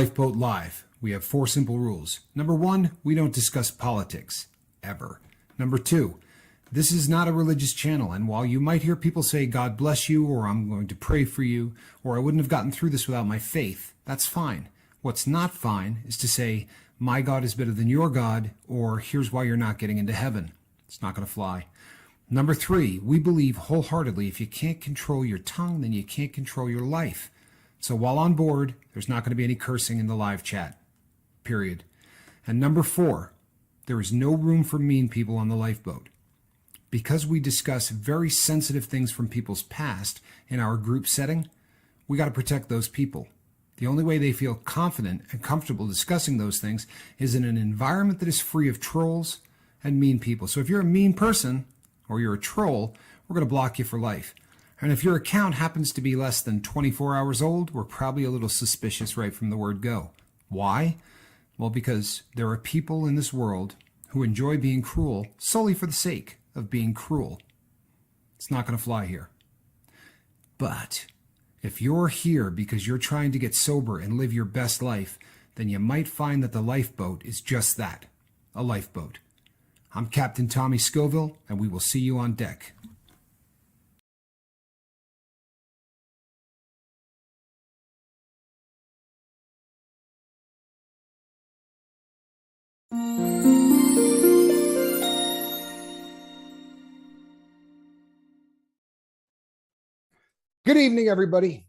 Lifeboat Live, we have 4 simple rules. Number 1, we don't discuss politics, ever. Number 2, this is not a religious channel, and while you might hear people say, God bless you, or I'm going to pray for you, or I wouldn't have gotten through this without my faith, that's fine. What's not fine is to say, my God is better than your God, or here's why you're not getting into heaven. It's not going to fly. Number 3, we believe wholeheartedly if you can't control your tongue, then you can't control your life. So while on board, there's not going to be any cursing in the live chat, period. And number 4, there is no room for mean people on the lifeboat. Because we discuss very sensitive things from people's past in our group setting, we got to protect those people. The only way they feel confident and comfortable discussing those things is in an environment that is free of trolls and mean people. So if you're a mean person or you're a troll, we're going to block you for life. And if your account happens to be less than 24 hours old, we're probably a little suspicious right from the word go. Why? Well, because there are people in this world who enjoy being cruel solely for the sake of being cruel. It's not going to fly here. But if you're here because you're trying to get sober and live your best life, then you might find that the lifeboat is just that, a lifeboat. I'm Captain Tommy Scoville, and we will see you on deck. Good evening, everybody.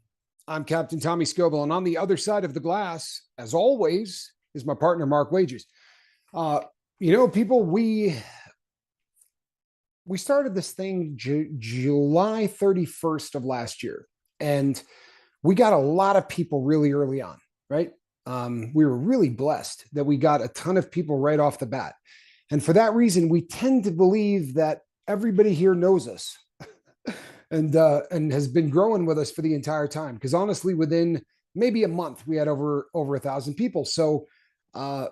I'm Captain Tommy Scoville, and on the other side of the glass, as always, is my partner, Mark Wagers. People, we started this thing July 31st of last year, and we got a lot of people really early on, right? We were really blessed that we got a ton of people right off the bat. And for that reason, we tend to believe that everybody here knows us and has been growing with us for the entire time. Because honestly, within maybe a month, we had over 1,000 people. So a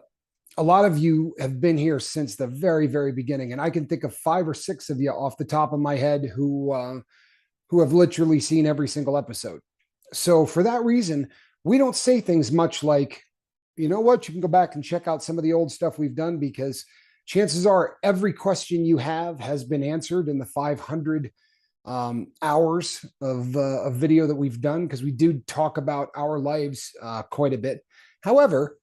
lot of you have been here since the very, very beginning. And I can think of 5 or 6 of you off the top of my head who have literally seen every single episode. So for that reason, we don't say things much like, you know what, you can go back and check out some of the old stuff we've done, because chances are every question you have has been answered in the 500 hours of video that we've done, because we do talk about our lives quite a bit. However,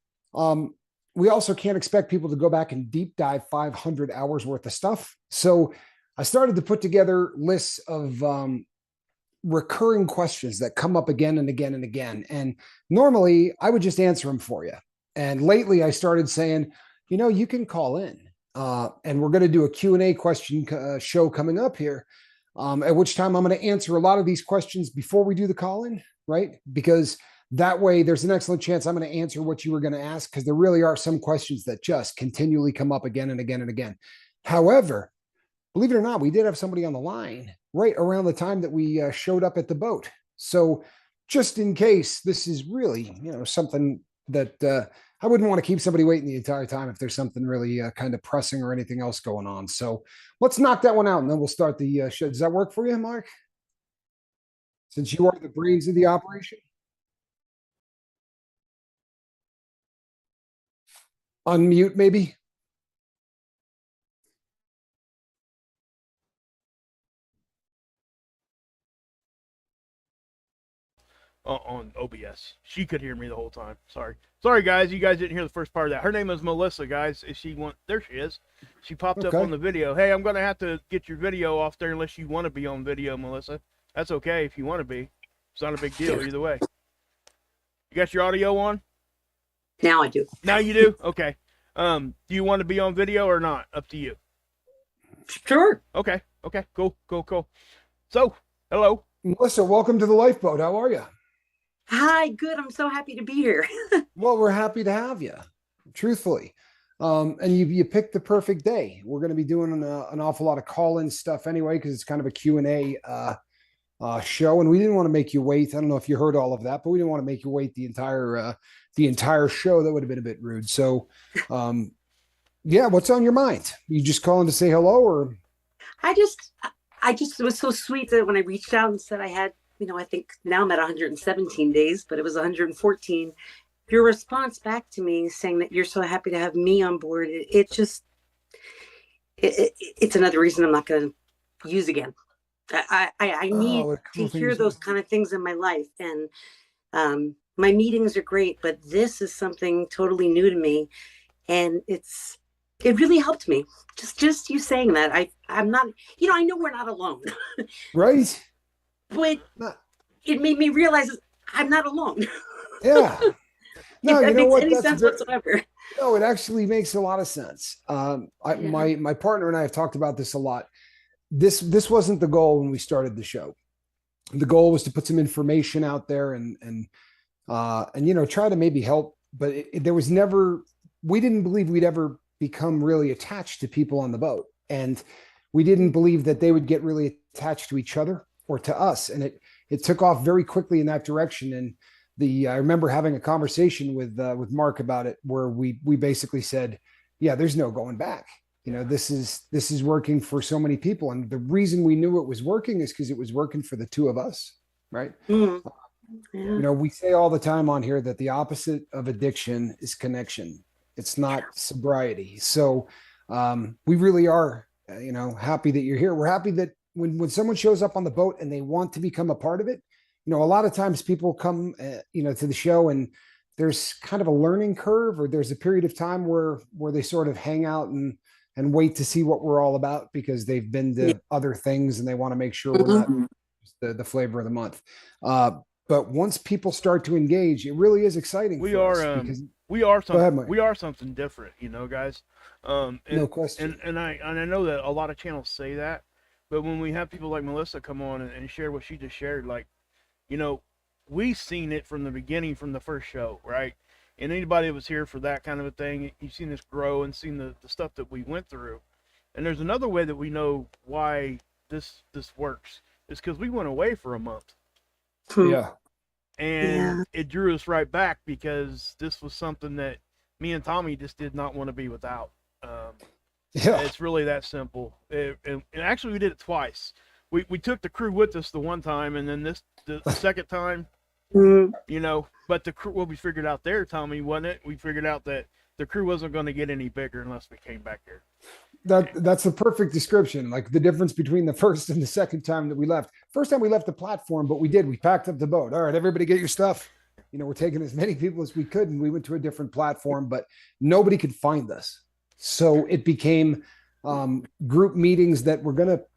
we also can't expect people to go back and deep dive 500 hours worth of stuff. So I started to put together lists of recurring questions that come up again and again and again. And normally I would just answer them for you. And lately I started saying, you can call in and we're going to do a Q&A question show coming up here. At which time I'm going to answer a lot of these questions before we do the call-in, right? Because that way there's an excellent chance I'm going to answer what you were going to ask, because there really are some questions that just continually come up again and again and again. However, believe it or not, we did have somebody on the line right around the time that we showed up at the boat. So just in case, this is really, something that I wouldn't want to keep somebody waiting the entire time if there's something really kind of pressing or anything else going on. So let's knock that one out, and then we'll start the show. Does that work for you, Mark? Since you are the brains of the operation? Unmute, maybe? On OBS. She could hear me the whole time. Sorry, guys. You guys didn't hear the first part of that. Her name is Melissa, guys. If she there she is. She popped up on the video. Hey, I'm gonna have to get your video off there unless you want to be on video, Melissa. That's okay if you want to be. It's not a big deal either way. You got your audio on? Now I do. Now you do? Okay. Do you want to be on video or not? Up to you. Sure. Okay. Cool. So, hello. Melissa, welcome to the Lifeboat. How are you? Hi, good. I'm so happy to be here. Well, we're happy to have you, truthfully. And you picked the perfect day. We're going to be doing an awful lot of call-in stuff anyway, because it's kind of a Q&A show, and we didn't want to make you wait. I don't know if you heard all of that, but we didn't want to make you wait the entire show. That would have been a bit rude. So, yeah, what's on your mind? You just calling to say hello, or? I just it was so sweet that when I reached out and said I had, I think now I'm at 117 days, but it was 114. your response back to me saying that you're so happy to have me on board, it's another reason I'm not going to use again. I need to hear those kind of things in my life. And my meetings are great, but this is something totally new to me. And it really helped me. Just you saying that. I'm not, I know we're not alone. Right. But it made me realize I'm not alone. Yeah. No, if that makes any sense whatsoever. No, it actually makes a lot of sense. My partner and I have talked about this a lot. This wasn't the goal when we started the show. The goal was to put some information out there and try to maybe help. But there was never. We didn't believe we'd ever become really attached to people on the boat, and we didn't believe that they would get really attached to each other or to us. And it took off very quickly in that direction. And I remember having a conversation with Mark about it, where we basically said, yeah, there's no going back. This is working for so many people. And the reason we knew it was working is because it was working for the two of us. Right. Mm-hmm. Yeah. We say all the time on here that the opposite of addiction is connection. It's not sobriety. So we really are, happy that you're here. We're happy that when someone shows up on the boat and they want to become a part of it, a lot of times people come, to the show and there's kind of a learning curve, or there's a period of time where they sort of hang out and wait to see what we're all about because they've been to other things and they want to make sure we're not the flavor of the month. But once people start to engage, it really is exciting. We are something different, guys. No question. And I know that a lot of channels say that, but when we have people like Melissa come on and share what she just shared, like, we've seen it from the beginning, from the first show, right? And anybody that was here for that kind of a thing, you've seen us grow and seen the stuff that we went through. And there's another way that we know why this works. It's because we went away for a month. Yeah. And it drew us right back because this was something that me and Tommy just did not want to be without. It's really that simple. And actually, we did it twice. We took the crew with us the one time, and then the second time, but the crew, what we figured out there, Tommy, wasn't it? We figured out that the crew wasn't going to get any bigger unless we came back here. That's a perfect description. Like the difference between the first and the second time that we left. First time we left the platform, but we packed up the boat. All right, everybody get your stuff. We're taking as many people as we could, and we went to a different platform, but nobody could find us. So it became group meetings that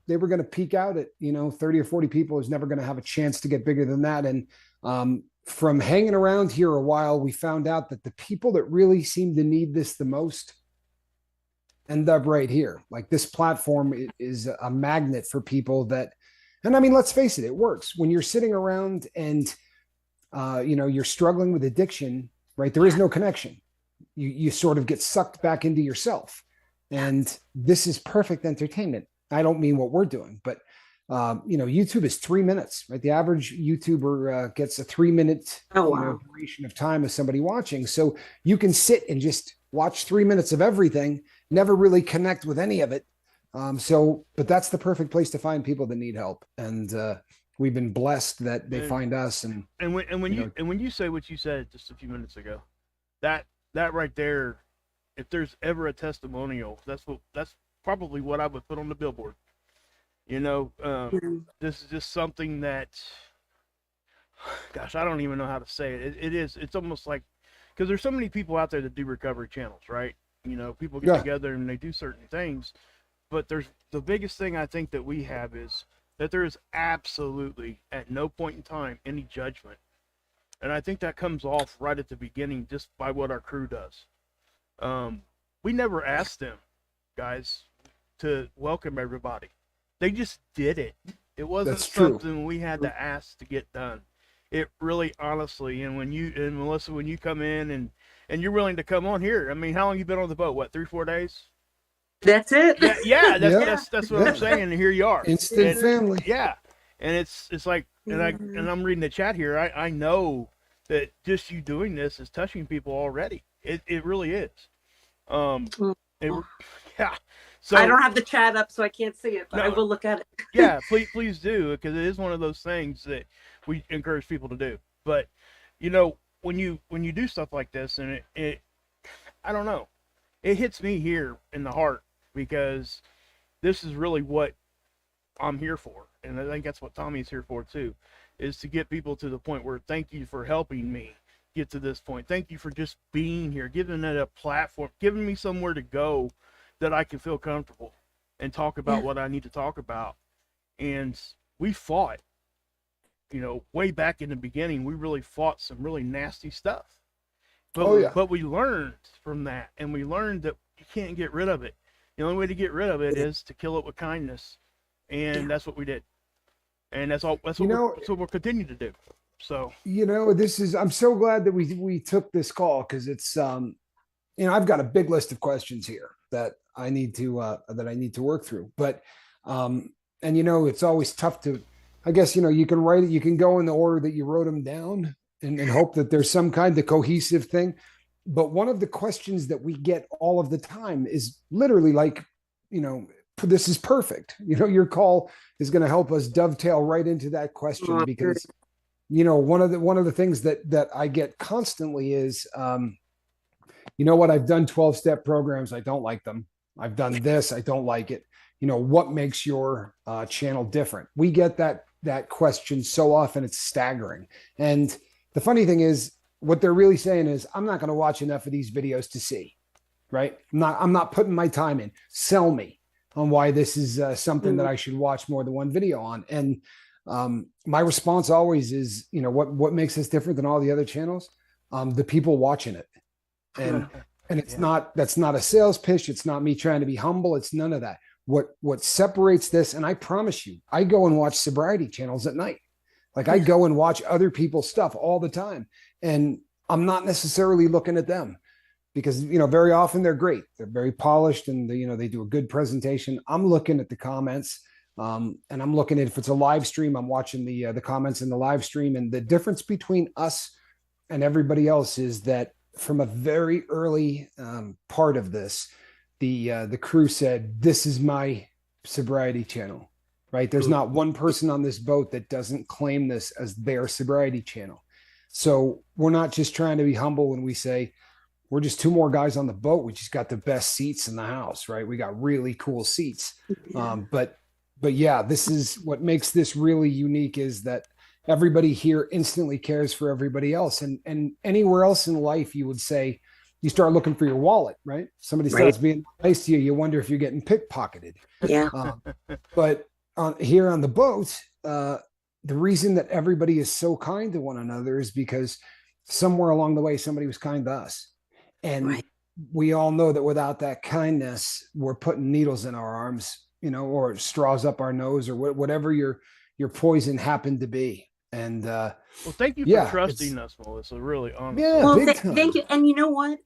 they were gonna peak out at 30 or 40 people. Is never gonna have a chance to get bigger than that. And from hanging around here a while, we found out that the people that really seem to need this the most end up right here. Like this platform is a magnet for people that, and I mean, let's face it, it works. When you're sitting around and, you're struggling with addiction, right? There is no connection. You sort of get sucked back into yourself. And this is perfect entertainment. I don't mean what we're doing, but, YouTube is 3 minutes, right? The average YouTuber gets a 3-minute duration of time of somebody watching. So you can sit and just watch 3 minutes of everything, never really connect with any of it. But that's the perfect place to find people that need help. And we've been blessed that they find us. And when you say what you said just a few minutes ago, that right there, if there's ever a testimonial, that's probably what I would put on the billboard. This is just something that, gosh, I don't even know how to say it. It's almost like, because there's so many people out there that do recovery channels, right? People get together and they do certain things, but the biggest thing I think that we have is that there is absolutely at no point in time any judgment. And I think that comes off right at the beginning just by what our crew does. We never asked them, guys, to welcome everybody. They just did it. It wasn't something we had to ask to get done. It really, honestly, and Melissa, when you come in and you're willing to come on here, I mean, how long you been on the boat? What, 3-4 days? That's it. That's what I'm saying. And here you are, instant family. Yeah, and it's like, and I'm reading the chat here. I know that just you doing this is touching people already. It really is. Yeah. So I don't have the chat up, so I can't see it, but I will look at it. Yeah, please do, because it is one of those things that we encourage people to do. But when you do stuff like this, and it I don't know, it hits me here in the heart, because this is really what I'm here for, and I think that's what Tommy's here for too, is to get people to the point where, thank you for helping me get to this point. Thank you for just being here, giving it a platform, giving me somewhere to go that I can feel comfortable and talk about what I need to talk about. And we fought, way back in the beginning, we really fought some really nasty stuff. But we learned from that, and we learned that you can't get rid of it. The only way to get rid of it is to kill it with kindness. And that's what we did. And that's what we'll continue to do. So, I'm so glad that we took this call, because it's, I've got a big list of questions here that I need to work through. But, it's always tough to, I guess, you can write it, you can go in the order that you wrote them down, and hope that there's some kind of cohesive thing. But one of the questions that we get all of the time is literally like, this is perfect. Your call is going to help us dovetail right into that question, because, one of the things that I get constantly is, what, I've done 12-step programs. I don't like them. I've done this. I don't like it. What makes your channel different? We get that question so often, it's staggering. And the funny thing is, what they're really saying is, I'm not going to watch enough of these videos to see, right? I'm not putting my time in. Sell me on why this is something that I should watch more than one video on. And my response always is, what makes us different than all the other channels? The people watching it. And that's not a sales pitch. It's not me trying to be humble. It's none of that. What separates this, and I promise you, I go and watch sobriety channels at night. Like, I go and watch other people's stuff all the time, and I'm not necessarily looking at them, because, very often they're great. They're very polished, and they do a good presentation. I'm looking at the comments, and I'm looking at, if it's a live stream, I'm watching the comments in the live stream. And the difference between us and everybody else is that from a very early part of this, the crew said, this is my sobriety channel. Right? There's not one person on this boat that doesn't claim this as their sobriety channel. So we're not just trying to be humble when we say, we're just two more guys on the boat. We just got the best seats in the house, right? We got really cool seats. But yeah, this is what makes this really unique, is that everybody here instantly cares for everybody else. And anywhere else in life, you would say, you start looking for your wallet, right? Somebody starts being nice to you, you wonder if you're getting pickpocketed. Yeah. But here on the boat, the reason that everybody is so kind to one another is because somewhere along the way, somebody was kind to us. And we all know that without that kindness, we're putting needles in our arms, or straws up our nose, or whatever your poison happened to be. And well, thank you for trusting us, Melissa. Really, honestly. Yeah, well, thank you. And you know what?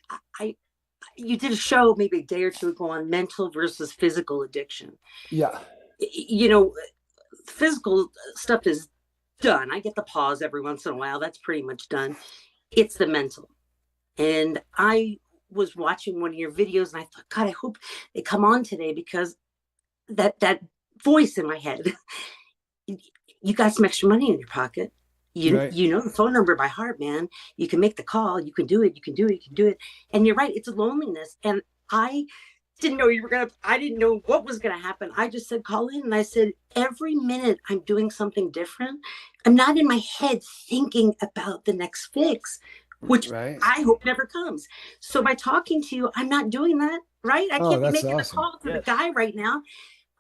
You did a show maybe a day or two ago on mental versus physical addiction. Yeah. Physical stuff is done. I get the pause every once in a while. That's pretty much done. It's the mental. And I was watching one of your videos, and I thought, God, I hope they come on today, because that voice in my head, you got some extra money in your pocket. You know the phone number by heart, man. You can make the call. You can do it. You can do it. You can do it. And you're right. It's a loneliness. And I didn't know I didn't know what was going to happen. I just said, call in. And I said, every minute I'm doing something different. I'm not in my head thinking about the next fix, which I hope never comes. So by talking to you, I'm not doing that, right? I can't be making a call to the guy right now.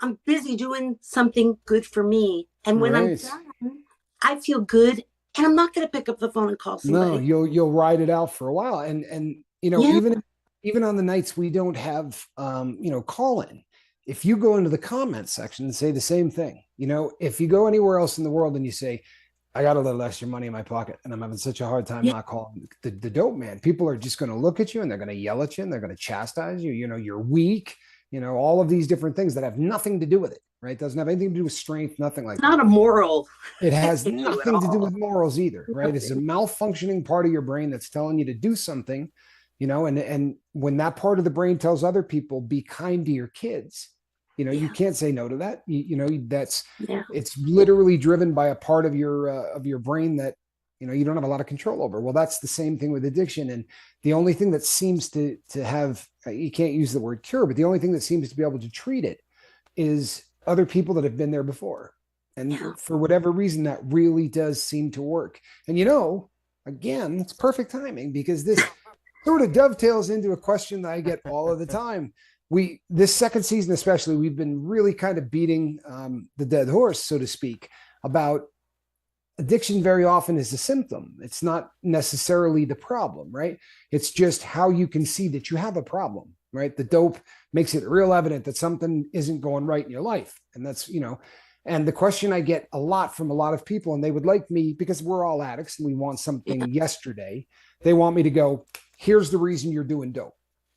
I'm busy doing something good for me. And when I'm done, I feel good, and I'm not going to pick up the phone and call somebody. No, you'll ride it out for a while. And even on the nights we don't have, call in, if you go into the comment section and say the same thing, if you go anywhere else in the world and you say, I got a little extra money in my pocket and I'm having such a hard time not calling the dope man, people are just going to look at you and they're going to yell at you and they're going to chastise you. You're weak, all of these different things that have nothing to do with it, right? Doesn't have anything to do with strength, nothing like that. Not a moral. It has nothing to do with morals either, right? It's a malfunctioning part of your brain that's telling you to do something, and when that part of the brain tells other people, be kind to your kids, you can't say no to that. It's literally driven by a part of your brain that, you don't have a lot of control over. Well, that's the same thing with addiction. And the only thing that seems to have, you can't use the word cure, but the only thing that seems to be able to treat it is other people that have been there before. And for whatever reason, that really does seem to work. And, again, it's perfect timing, because this sort of dovetails into a question that I get all of the time. This second season, especially, we've been really kind of beating the dead horse, so to speak, about addiction very often is a symptom. It's not necessarily the problem, right? It's just how you can see that you have a problem, right? The dope makes it real evident that something isn't going right in your life. And that's, and the question I get a lot from a lot of people, and they would like me, because we're all addicts and we want something yesterday, they want me to go, here's the reason you're doing dope,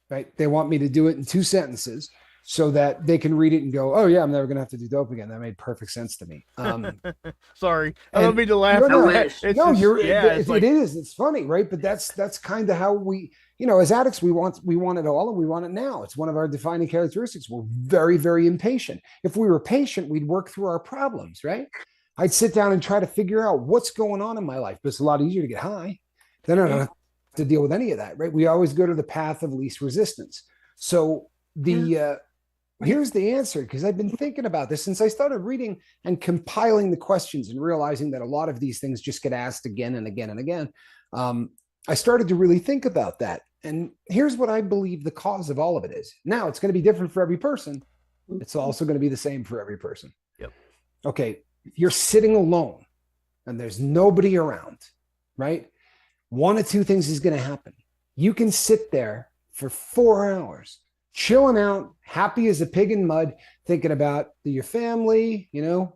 right? They want me to do it in 2 sentences so that they can read it and go, oh yeah, I'm never going to have to do dope again. That made perfect sense to me. Sorry. I don't mean to laugh. It is. It's funny, right? But that's kind of how we, as addicts, we want it all, and we want it now. It's one of our defining characteristics. We're very, very impatient. If we were patient, we'd work through our problems, right? I'd sit down and try to figure out what's going on in my life, but it's a lot easier to get high. Then I don't have to deal with any of that, right? We always go to the path of least resistance. So here's the answer, because I've been thinking about this since I started reading and compiling the questions and realizing that a lot of these things just get asked again and again and again. I started to really think about that. And here's what I believe the cause of all of it is. Now, it's going to be different for every person. It's also going to be the same for every person. Yep. Okay, if you're sitting alone and there's nobody around, right? One of two things is going to happen. You can sit there for 4 hours, chilling out, happy as a pig in mud, thinking about your family,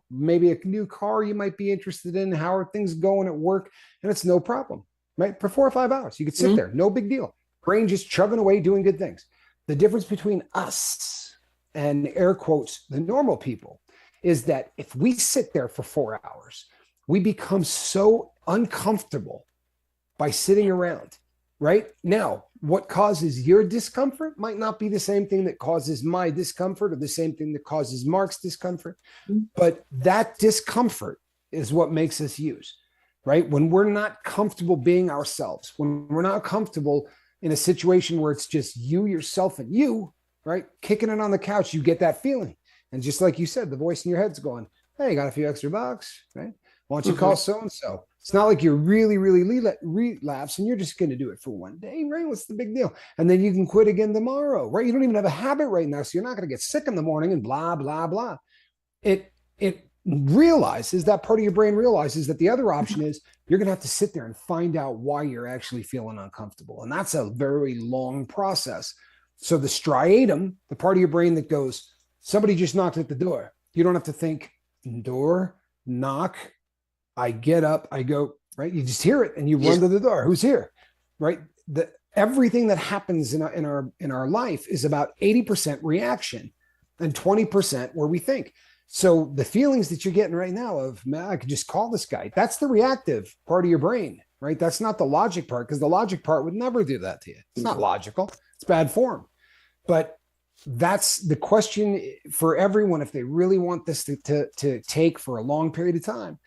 maybe a new car you might be interested in, how are things going at work, and it's no problem, right? For 4 or 5 hours, you could sit there, no big deal. Brain just chugging away, doing good things. The difference between us and, air quotes, the normal people, is that if we sit there for 4 hours, we become so uncomfortable by sitting around. Right now, what causes your discomfort might not be the same thing that causes my discomfort, or the same thing that causes Mark's discomfort. But that discomfort is what makes us use, right? When we're not comfortable being ourselves, when we're not comfortable in a situation where it's just you, yourself, and you, right? Kicking it on the couch, you get that feeling. And just like you said, the voice in your head's going, hey, you got a few extra bucks, right? Why don't you call so-and-so? It's not like you're really, really relapse and you're just going to do it for one day, right? What's the big deal? And then you can quit again tomorrow, right? You don't even have a habit right now, so you're not going to get sick in the morning and blah, blah, blah. It realizes, that part of your brain realizes that the other option is you're going to have to sit there and find out why you're actually feeling uncomfortable. And that's a very long process. So the striatum, the part of your brain that goes, somebody just knocked at the door. You don't have to think, door, knock, I get up, I go, right? You just hear it and you run to the door. Who's here, right? Everything that happens in our life is about 80% reaction and 20% where we think. So the feelings that you're getting right now of, man, I could just call this guy, that's the reactive part of your brain, right? That's not the logic part, because the logic part would never do that to you. It's not logical. It's bad form. But that's the question for everyone, if they really want this to take for a long period of time.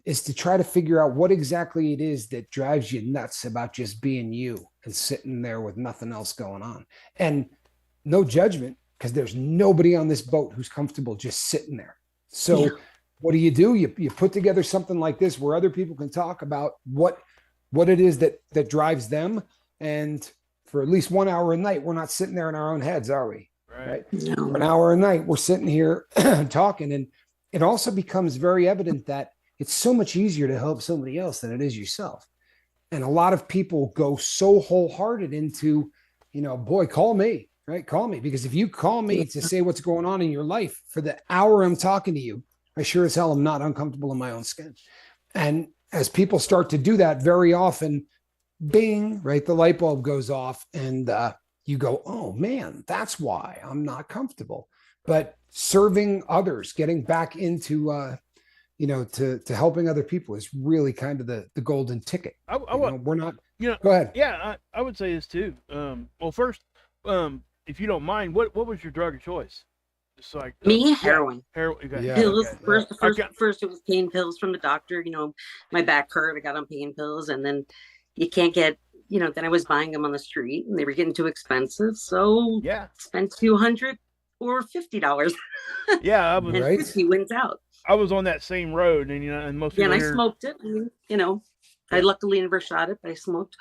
Is to try to figure out what exactly it is that drives you nuts about just being you and sitting there with nothing else going on. And no judgment, because there's nobody on this boat who's comfortable just sitting there. So what do? You put together something like this where other people can talk about what it is that drives them. And for at least 1 hour a night, we're not sitting there in our own heads, are we? Right? No. For an hour a night, we're sitting here talking. And it also becomes very evident that it's so much easier to help somebody else than it is yourself. And a lot of people go so wholehearted into, boy, call me, right? Call me. Because if you call me to say what's going on in your life for the hour I'm talking to you, I sure as hell am not uncomfortable in my own skin. And as people start to do that, very often, bing, right? The light bulb goes off and you go, oh man, that's why I'm not comfortable. But serving others, getting back into, to helping other people is really kind of the golden ticket. We're not, go ahead. Yeah, I would say this too. Well, first, if you don't mind, what was your drug of choice? It's like me, heroin. Heroin. Yeah. Pills. Okay. First it was pain pills from the doctor. My back hurt. I got on pain pills, and then you can't get. Then I was buying them on the street, and they were getting too expensive. So spent $200 or $50. Yeah, I was. And 50 wins out. I was on that same road, and and most people. Yeah, and I smoked it. I luckily never shot it, but I smoked.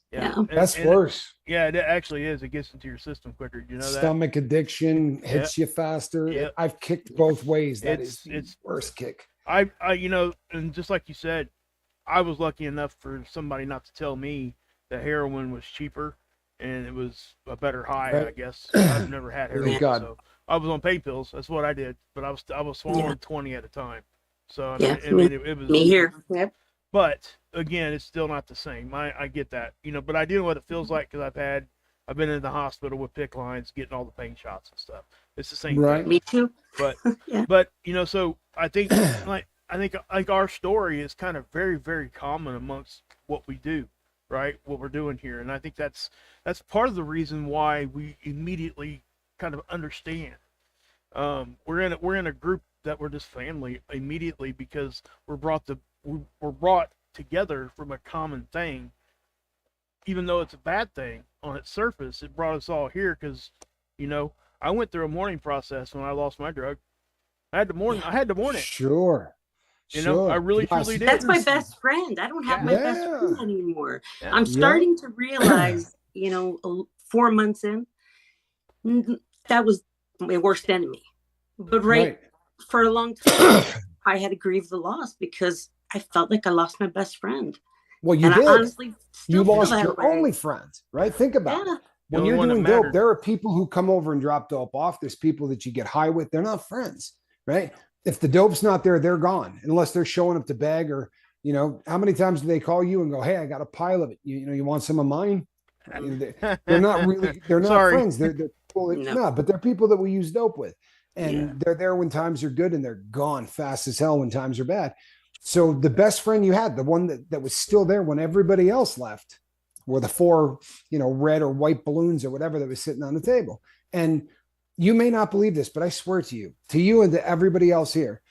Yeah. That's worse. Yeah, it actually is. It gets into your system quicker. You know that? Stomach addiction hits you faster. Yep. I've kicked both ways. It's the worst kick. I and just like you said, I was lucky enough for somebody not to tell me that heroin was cheaper and it was a better high, right. I guess. I've never had heroin, so I was on pain pills. That's what I did, but I was swallowing 20 at a time. So it was me here. Yep. But again, it's still not the same. I get that, but I do know what it feels like because I've been in the hospital with PICC lines, getting all the pain shots and stuff. It's the same thing. Me too. But but so I think like our story is kind of very, very common amongst what we do, right? What we're doing here, and I think that's part of the reason why we immediately kind of understand. We're in a group that we're just family immediately because we're brought together from a common thing. Even though it's a bad thing on its surface, it brought us all here because, I went through a mourning process when I lost my drug. I had to mourn it. Sure. I really truly did. That's my best friend. I don't have my best friend anymore. Yeah. I'm starting to realize, 4 months in, that was my worst enemy. But for a long time, I had to grieve the loss because I felt like I lost my best friend. Well, you did. I honestly you lost your only friend, right? Think about it. When you're doing dope, there are people who come over and drop dope off. There's people that you get high with. They're not friends, right? If the dope's not there, they're gone unless they're showing up to beg or, how many times do they call you and go, hey, I got a pile of it. You want some of mine? They're not really, they're not friends. They're people but they're people that we use dope with. And they're there when times are good and they're gone fast as hell when times are bad. So the best friend you had, the one that was still there when everybody else left, were the 4, red or white balloons or whatever that was sitting on the table. And you may not believe this, but I swear to you and to everybody else here,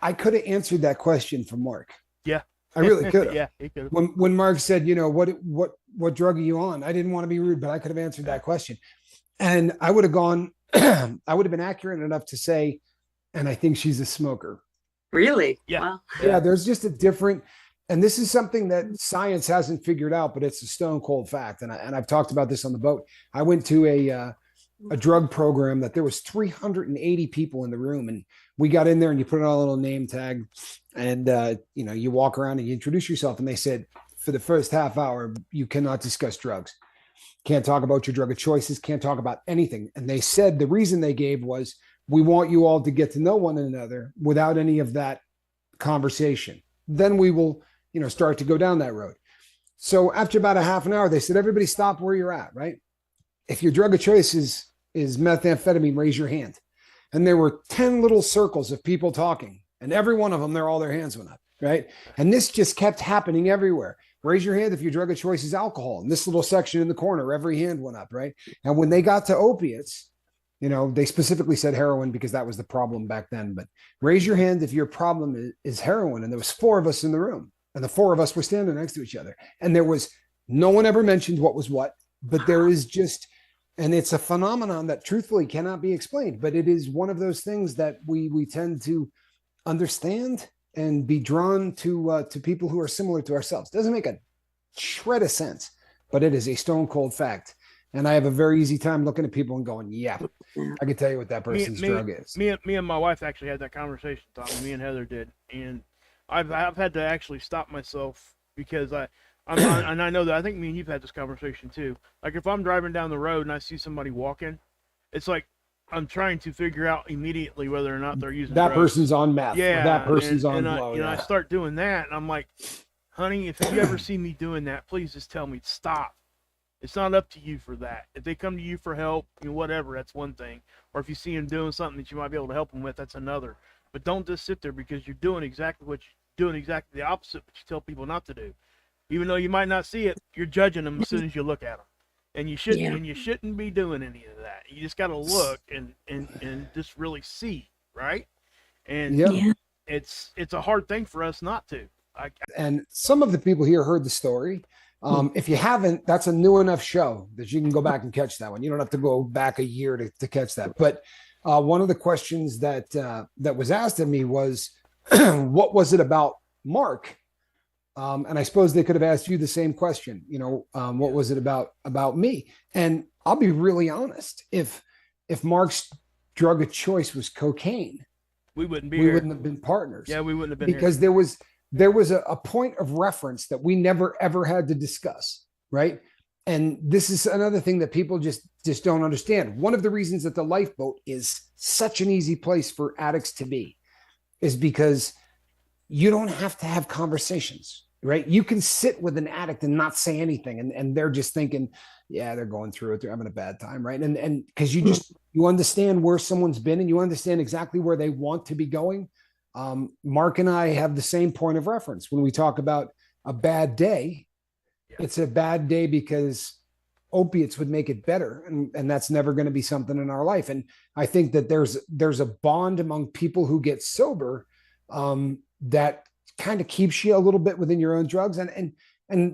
I could have answered that question for Mark. Yeah. I really could have. Yeah, he could have. When Mark said, what drug are you on? I didn't want to be rude, but I could have answered that question. And I would have gone, I would have been accurate enough to say, and I think she's a smoker. Really? Yeah. Wow. Yeah, there's just a different, and this is something that science hasn't figured out, but it's a stone cold fact. And I've talked about this on the boat. I went to a drug program that there was 380 people in the room, and we got in there and you put on a little name tag and you walk around and you introduce yourself, and they said for the first half hour you cannot discuss drugs, can't talk about your drug of choices, can't talk about anything. And they said the reason they gave was, we want you all to get to know one another without any of that conversation. Then we will start to go down that road. So after about a half an hour, they said, everybody stop where you're at, right? If your drug of choice is methamphetamine, raise your hand. And there were 10 little circles of people talking, and every one of them, all their hands went up, right? And this just kept happening everywhere. Raise your hand if your drug of choice is alcohol. In this little section in the corner, every hand went up, right? And when they got to opiates, they specifically said heroin because that was the problem back then. But raise your hand if your problem is heroin. And there was 4 of us in the room, and the 4 of us were standing next to each other. And there was no one ever mentioned what was what, but there is just, and it's a phenomenon that truthfully cannot be explained, but it is one of those things that we tend to understand and be drawn to people who are similar to ourselves. Doesn't make a shred of sense, but it is a stone cold fact. And I have a very easy time looking at people and going, yeah, I can tell you what that person's drug is. Me and my wife actually had that conversation, Tommy. Me and Heather did. And I've had to actually stop myself because and I know that I think me and you've had this conversation too. Like if I'm driving down the road and I see somebody walking, it's like I'm trying to figure out immediately whether or not they're using that drugs. person's on meth. Yeah, that person's on blow. I start doing that, and I'm like, honey, if you ever see me doing that, please just tell me stop. It's not up to you for that. If they come to you for help, whatever, that's one thing. Or if you see them doing something that you might be able to help them with, that's another. But don't just sit there because you're doing exactly the opposite, but you tell people not to do. Even though you might not see it, you're judging them as soon as you look at them. and you shouldn't be doing any of that. You just got to look and just really see, right? And it's a hard thing for us not to. And some of the people here heard the story. If you haven't, that's a new enough show that you can go back and catch that one. You don't have to go back a year to catch that. But one of the questions that was asked of me was, what was it about Mark? And I suppose they could have asked you the same question. What was it about me? And I'll be really honest. If Mark's drug of choice was cocaine, we wouldn't have been partners. Yeah, we wouldn't have been because here. there was a point of reference that we never ever had to discuss, right? And this is another thing that people just don't understand. One of the reasons that the lifeboat is such an easy place for addicts to be is because you don't have to have conversations, right? You can sit with an addict and not say anything, and they're just thinking, yeah, they're going through it, they're having a bad time, right? And because you understand where someone's been and you understand exactly where they want to be going. Mark and I have the same point of reference when we talk about a bad day. It's a bad day because opiates would make it better, and that's never going to be something in our life. And I think that there's a bond among people who get sober that kind of keeps you a little bit within your own drugs. And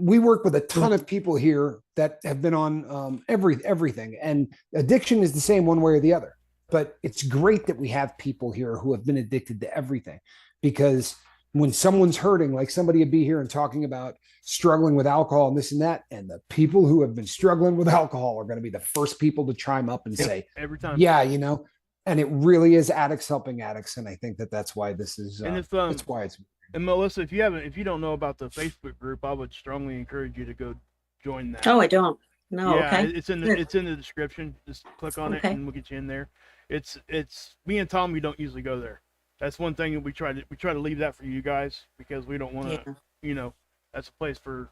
we work with a ton of people here that have been on everything, and addiction is the same one way or the other. But it's great that we have people here who have been addicted to everything, because when someone's hurting, like somebody would be here and talking about struggling with alcohol and this and that, and the people who have been struggling with alcohol are going to be the first people to chime up and say, every time, yeah, and it really is addicts helping addicts. And I think that that's why this is, and that's why it's. And Melissa, if you don't know about the Facebook group, I would strongly encourage you to go join that. Oh, I don't. No. Yeah, okay. It's in the description. Just click on it and we'll get you in there. It's me and Tom. We don't usually go there. That's one thing that we try to leave that for you guys, because we don't want to. That's a place for.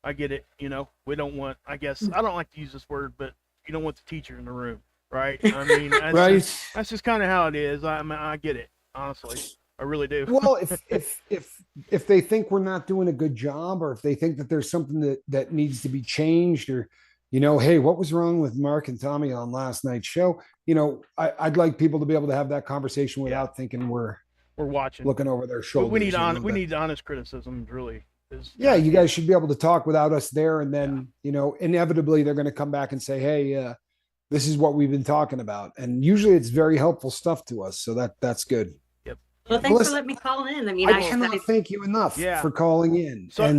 I get it. We don't want. I guess I don't like to use this word, but you don't want the teacher in the room, right? I mean, that's just kind of how it is. I get it, honestly. I really do. Well, if they think we're not doing a good job, or if they think that there's something that needs to be changed, or hey, what was wrong with Mark and Tommy on last night's show? I'd like people to be able to have that conversation without thinking we're watching, looking over their shoulders. We need honest criticism, really. You guys should be able to talk without us there, and then inevitably they're going to come back and say, hey, this is what we've been talking about, and usually it's very helpful stuff to us. So that's good. Well, thanks for letting me call in. I mean, I cannot thank you enough for calling in. So,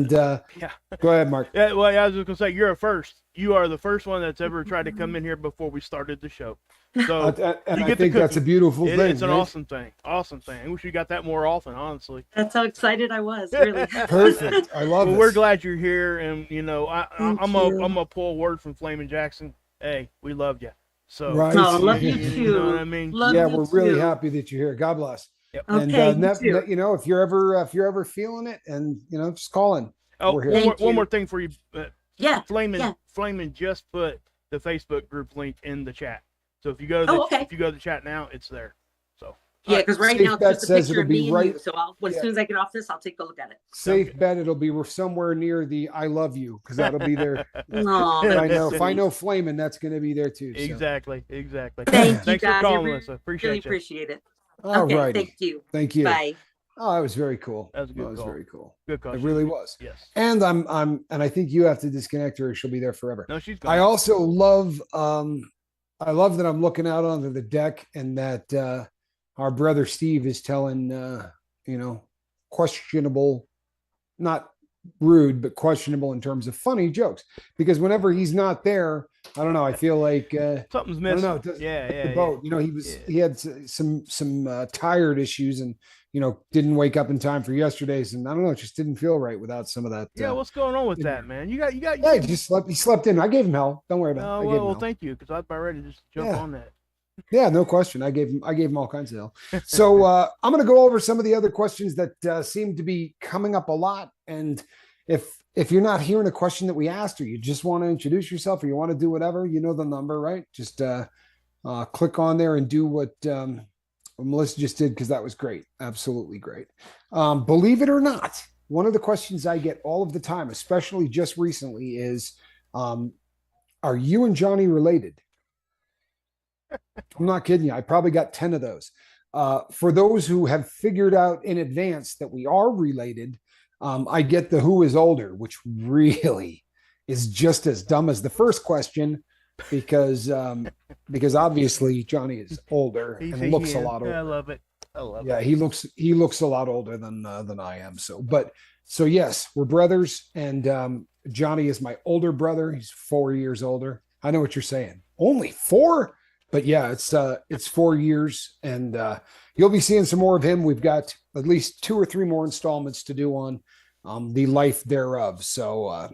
go ahead, Mark. Yeah, well, I was just gonna say, you're a first. You are the first one that's ever tried to come in here before we started the show. So and I think that's a beautiful thing. It's an awesome thing. Awesome thing. I wish we got that more often, honestly. That's how excited I was. Really. Perfect. I love it. We're glad you're here, and I'm gonna pull a word from Flamin' Jackson. Hey, we loved you. So right. I love you too. You know what I mean? We're really happy that you're here. God bless. Yep. And if you're ever feeling it, and just call in. Oh, one more thing for you. Flamin' just put the Facebook group link in the chat. So if you go to if you go to the chat now, it's there. So because right now it's just a picture of me and you. So as soon as I get off this, I'll take a look at it. Safe bet it'll be somewhere near the "I love you," because that'll be there. If I know Flamin', that's going to be there too. So. Exactly. Thanks for calling, Melissa. Really appreciate it. All right. Thank you. Bye. Oh, that was very cool. That was a good call. That was very cool. Good call. It really was. Yes. And and I think you have to disconnect her, or she'll be there forever. No, she's gone. I also love I love that I'm looking out onto the deck, and that our brother Steve is telling questionable, not rude, but questionable in terms of funny jokes, because whenever he's not there, I don't know, I feel like something's missing. I don't know. Boat. He had some tired issues, and didn't wake up in time for yesterday's, and I don't know, it just didn't feel right without some of that. Yeah, what's going on with that, man? You got. Yeah, he slept in. I gave him hell. Don't worry about it. Well, thank you, because I was about ready to just jump on that. Yeah, no question. I gave him all kinds of hell. So I'm going to go over some of the other questions that seem to be coming up a lot. And if you're not hearing a question that we asked, or you just want to introduce yourself, or you want to do whatever, the number, right? Just click on there and do what Melissa just did, because that was great. Absolutely great. Believe it or not, one of the questions I get all of the time, especially just recently, is Are you and Johnny related? I'm not kidding you. I probably got 10 of those. For those who have figured out in advance that we are related, I get the who is older, which really is just as dumb as the first question, because obviously Johnny is older and looks a lot older. I love it. I love it. Yeah, he looks a lot older than I am. So yes, we're brothers, and Johnny is my older brother. He's 4 years older. I know what you're saying. Only 4? But yeah, it's 4 years, and you'll be seeing some more of him. We've got at least 2 or 3 more installments to do on the life thereof. So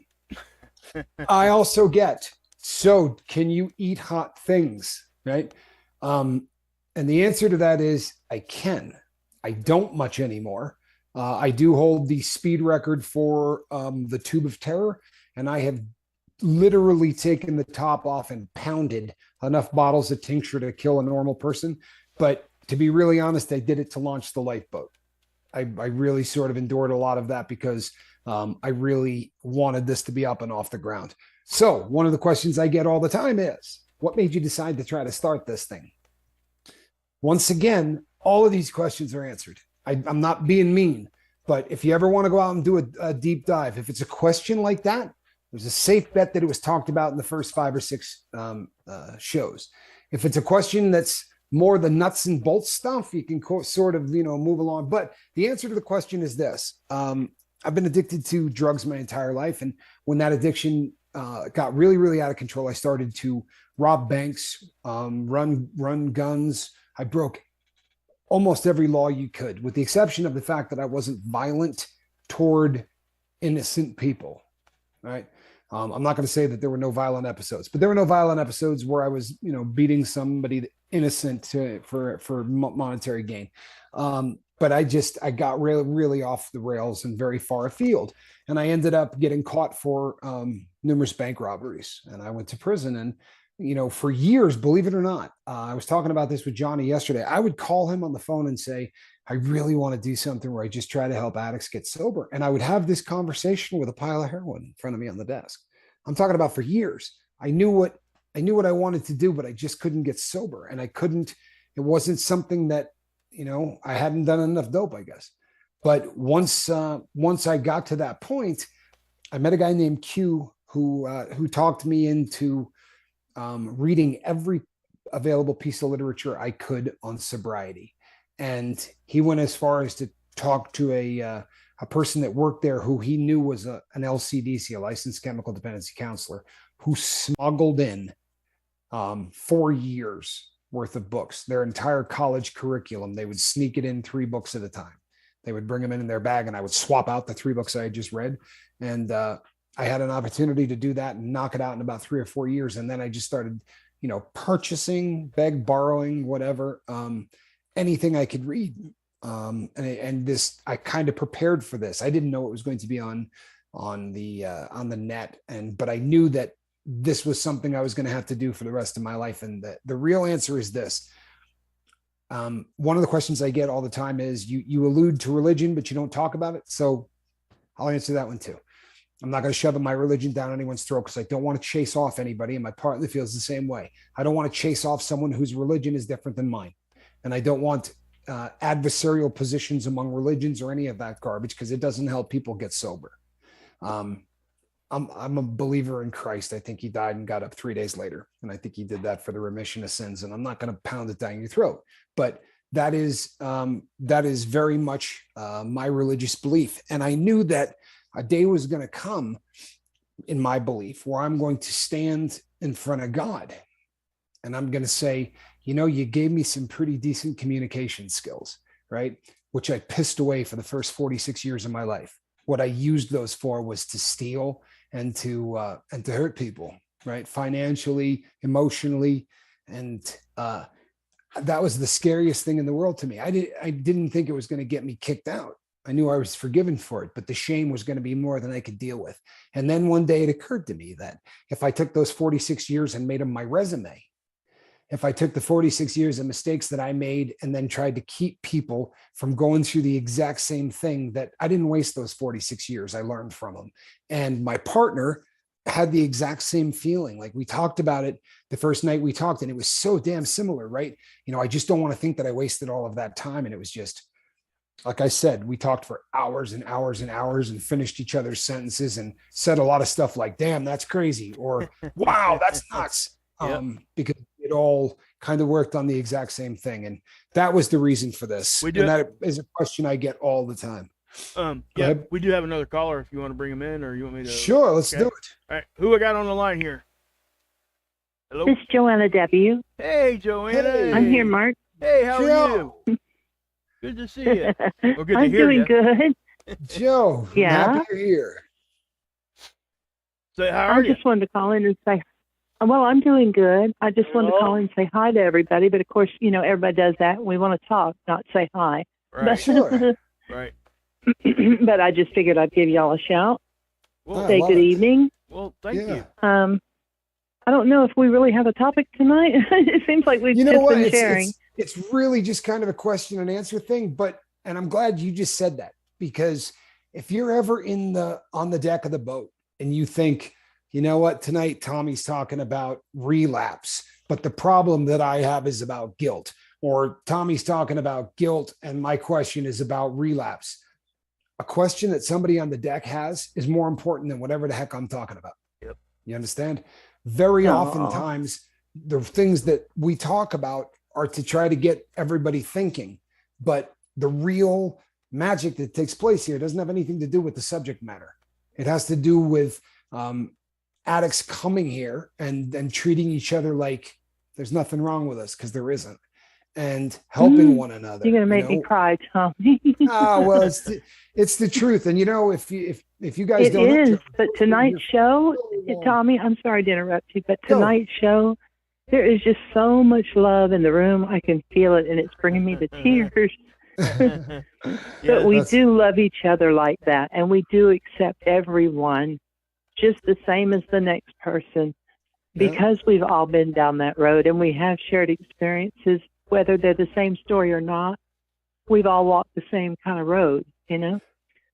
I also get, so can you eat hot things, right? And the answer to that is I can. I don't much anymore. I do hold the speed record for the Tube of Terror, and I have literally taken the top off and pounded enough bottles of tincture to kill a normal person. But to be really honest, I did it to launch the lifeboat. I really sort of endured a lot of that because I really wanted this to be up and off the ground. So one of the questions I get all the time is, what made you decide to try to start this thing? Once again, all of these questions are answered. I'm not being mean, but if you ever want to go out and do a deep dive, if it's a question like that, there's a safe bet that it was talked about in the first 5 or 6 shows. If it's a question that's more the nuts and bolts stuff, you can sort of, move along. But the answer to the question is this. I've been addicted to drugs my entire life. And when that addiction got really, really out of control, I started to rob banks, run guns. I broke almost every law you could, with the exception of the fact that I wasn't violent toward innocent people, right? I'm not going to say that there were no violent episodes, but there were no violent episodes where I was, beating somebody innocent for monetary gain. But I got really, really off the rails and very far afield. And I ended up getting caught for numerous bank robberies. And I went to prison. And, for years, believe it or not, I was talking about this with Johnny yesterday. I would call him on the phone and say, I really want to do something where I just try to help addicts get sober. And I would have this conversation with a pile of heroin in front of me on the desk. I'm talking about for years. I knew what I wanted to do, but I just couldn't get sober. And it wasn't something that, I hadn't done enough dope, I guess. But once I got to that point, I met a guy named Q who talked me into reading every available piece of literature I could on sobriety. And he went as far as to talk to a person that worked there who he knew was an LCDC, a licensed chemical dependency counselor, who smuggled in 4 years worth of books, their entire college curriculum. They would sneak it in 3 books at a time. They would bring them in their bag, and I would swap out the 3 books I had just read. And I had an opportunity to do that and knock it out in about 3 or 4 years. And then I just started, purchasing, borrowing, whatever, anything I could read. And this, I kind of prepared for this. I didn't know it was going to be on the net. But I knew that this was something I was going to have to do for the rest of my life. And the real answer is this. One of the questions I get all the time is you allude to religion, but you don't talk about it. So I'll answer that one too. I'm not going to shove my religion down anyone's throat because I don't want to chase off anybody. And my partner feels the same way. I don't want to chase off someone whose religion is different than mine. And I don't want adversarial positions among religions or any of that garbage, because it doesn't help people get sober. I'm a believer in Christ. I think he died and got up 3 days later. And I think he did that for the remission of sins. And I'm not going to pound it down your throat. But that is very much my religious belief. And I knew that a day was going to come, in my belief, where I'm going to stand in front of God. And I'm going to say, you gave me some pretty decent communication skills, right? Which I pissed away for the first 46 years of my life. What I used those for was to steal and to hurt people, right? Financially, emotionally. And that was the scariest thing in the world to me. I didn't think it was going to get me kicked out. I knew I was forgiven for it, but the shame was going to be more than I could deal with. And then one day it occurred to me that if I took those 46 years and made them my resume, if I took the 46 years of mistakes that I made and then tried to keep people from going through the exact same thing, that I didn't waste those 46 years. I learned from them. And my partner had the exact same feeling. Like we talked about it the first night we talked, and it was so damn similar, right? I just don't want to think that I wasted all of that time. And it was just, like I said, we talked for hours and hours and hours and finished each other's sentences and said a lot of stuff like, damn, that's crazy, or wow, that's nuts. Yep. Because it all kind of worked on the exact same thing. And that was the reason for this. And that is a question I get all the time. Yeah, we do have another caller if you want to bring him in, or you want me to. Sure, let's do it. All right, who I got on the line here? Hello? This is Joanna W. Hey, Joanna. Hey. I'm here, Mark. Hey, how are you? Good to see you. Well, good I'm to hear doing you. Good. Joe, Yeah. happy you're here. So how are you? I just wanted to call in and say, well, I'm doing good. I just wanted to call in and say hi to everybody. But of course, everybody does that. We want to talk, not say hi. Right. Sure. Right. But I just figured I'd give y'all a shout. Well, Say good evening. Well, thank you. I don't know if we really have a topic tonight. It seems like we've just been sharing. It's really just kind of a question and answer thing, and I'm glad you just said that, because if you're ever on the deck of the boat and you think, you know what, tonight Tommy's talking about relapse, but the problem that I have is about guilt, or Tommy's talking about guilt and my question is about relapse. A question that somebody on the deck has is more important than whatever the heck I'm talking about. Yep. You understand? Very oftentimes the things that we talk about are to try to get everybody thinking, but the real magic that takes place here doesn't have anything to do with the subject matter. It has to do with addicts coming here and treating each other like there's nothing wrong with us, because there isn't, and helping one another. You're gonna make me cry, Tommy. Well, it's the truth. And if you guys don't know, is, but tonight's show, Tommy, I'm sorry to interrupt you, but tonight's show, there is just so much love in the room. I can feel it, and it's bringing me to tears. But we do love each other like that, and we do accept everyone just the same as the next person, because we've all been down that road, and we have shared experiences, whether they're the same story or not. We've all walked the same kind of road,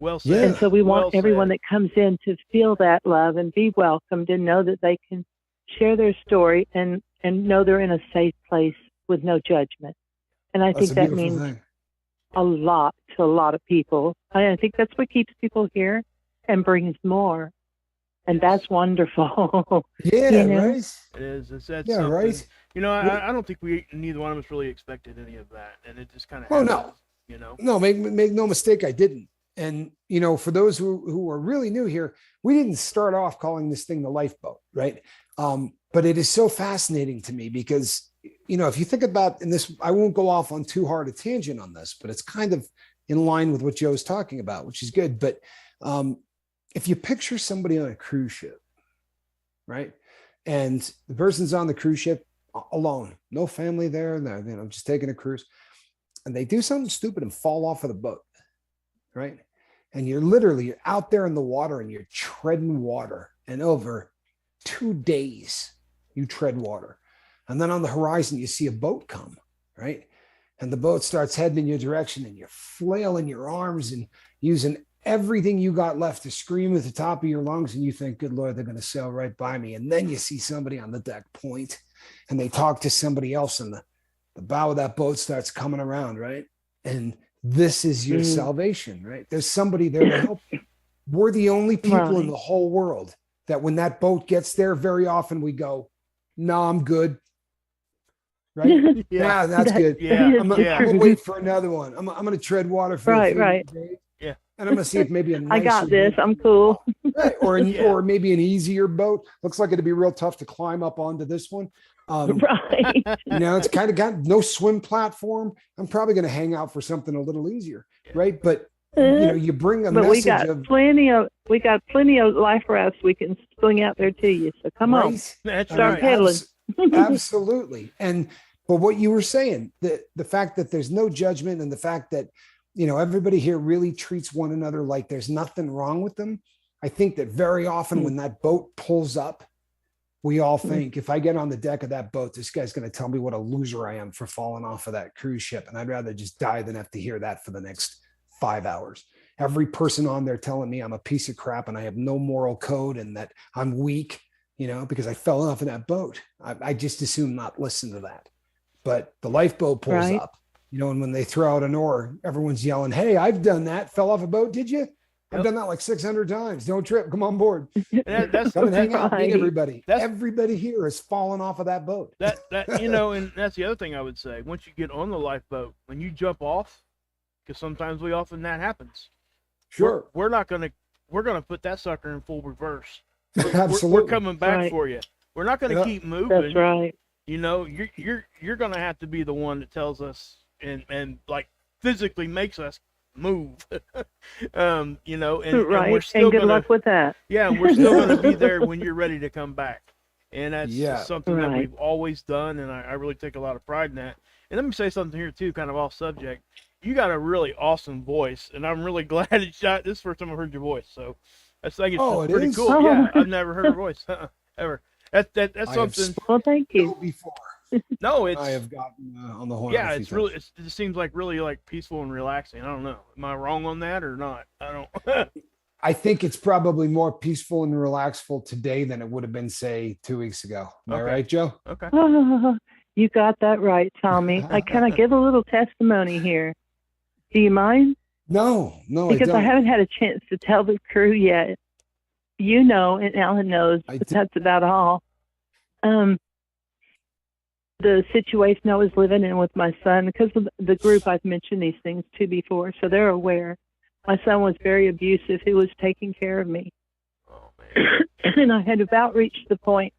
Well said. And so we want everyone that comes in to feel that love and be welcomed and know that they can share their story and know they're in a safe place with no judgment. And I think that means a lot to a lot of people. I think that's what keeps people here and brings more. And that's wonderful. Yeah, right. It is. That's yeah, right. I don't think neither one of us really expected any of that, and it just kind of. Oh no. No, make no mistake, I didn't. And for those who are really new here, we didn't start off calling this thing the lifeboat, right? But it is so fascinating to me because if you think about, and this, I won't go off on too hard a tangent on this, but it's kind of in line with what Joe's talking about, which is good. But if you picture somebody on a cruise ship, right? And the person's on the cruise ship alone, no family there, just taking a cruise, and they do something stupid and fall off of the boat, right? And you're literally out there in the water and you're treading water, and over 2 days you tread water. And then on the horizon, you see a boat come, right? And the boat starts heading in your direction, and you're flailing your arms and using everything you got left to scream at the top of your lungs. And you think, good Lord, they're going to sail right by me. And then you see somebody on the deck point, and they talk to somebody else, and the bow of that boat starts coming around, right? And this is your salvation, right? There's somebody there to help you. We're the only people in the whole world that when that boat gets there, very often we go, no, I'm good. Right? Yeah, that's good. Yeah. I'm gonna wait for another one. I'm gonna tread water for a few days. Yeah. And I'm gonna see if maybe a nicer I got this. boat, I'm cool. right? Or maybe an easier boat. Looks like it'd be real tough to climb up onto this one. Right. It's kind of got no swim platform. I'm probably gonna hang out for something a little easier, right? But you bring a message of plenty of life rafts we can sling out there to you. So come on, start pedaling. Absolutely. But what you were saying, the fact that there's no judgment, and the fact that everybody here really treats one another like there's nothing wrong with them. I think that very often when that boat pulls up, we all think, if I get on the deck of that boat, this guy's going to tell me what a loser I am for falling off of that cruise ship, and I'd rather just die than have to hear that for the next 5 hours. every person on there telling me I'm a piece of crap and I have no moral code and that I'm weak, because I fell off in that boat. I just assume not listen to that. But the lifeboat pulls up, and when they throw out an oar, everyone's yelling, "Hey, I've done that. Fell off a boat. Did you? I've done that like 600 times. Don't trip. Come on board. That's come and hang out. Meet everybody. Everybody here has fallen off of that boat." And that's the other thing I would say. Once you get on the lifeboat, when you jump off, because sometimes that happens. Sure. We're gonna put that sucker in full reverse. Absolutely. We're coming back for you. We're not gonna keep moving. That's right. You're gonna have to be the one that tells us and like physically makes us move. And we're still good luck with that. Yeah, and we're still gonna be there when you're ready to come back. And that's something that we've always done, and I really take a lot of pride in that. And let me say something here too, kind of off subject. You got a really awesome voice, and I'm really glad this is the first time I've heard your voice. So I think it's pretty cool. Oh. Yeah, I've never heard her voice ever. That's something. Well, thank you. Before. No, I have gotten on the horn. Yeah, it seems like really like peaceful and relaxing. I don't know. Am I wrong on that or not? I don't. I think it's probably more peaceful and relaxful today than it would have been, say, 2 weeks ago. Am I right, Joe? Okay. Oh, you got that right, Tommy. Can I give a little testimony here? Do you mind? No, because I don't. I haven't had a chance to tell the crew yet. And Alan knows, but that's about all. The situation I was living in with my son, because of the group I've mentioned these things to before, so they're aware. My son was very abusive. He was taking care of me. Oh, man. And I had about reached the point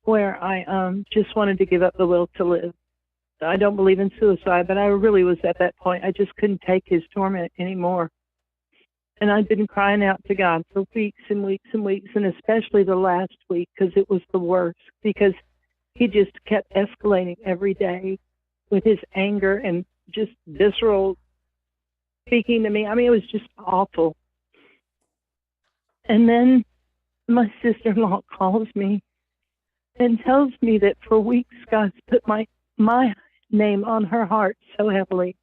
where I just wanted to give up the will to live. I don't believe in suicide, but I really was at that point. I just couldn't take his torment anymore. And I'd been crying out to God for weeks and weeks and weeks, and especially the last week, because it was the worst, because he just kept escalating every day with his anger and just visceral speaking to me. I mean, it was just awful. And then my sister-in-law calls me and tells me that for weeks God's put my name on her heart so heavily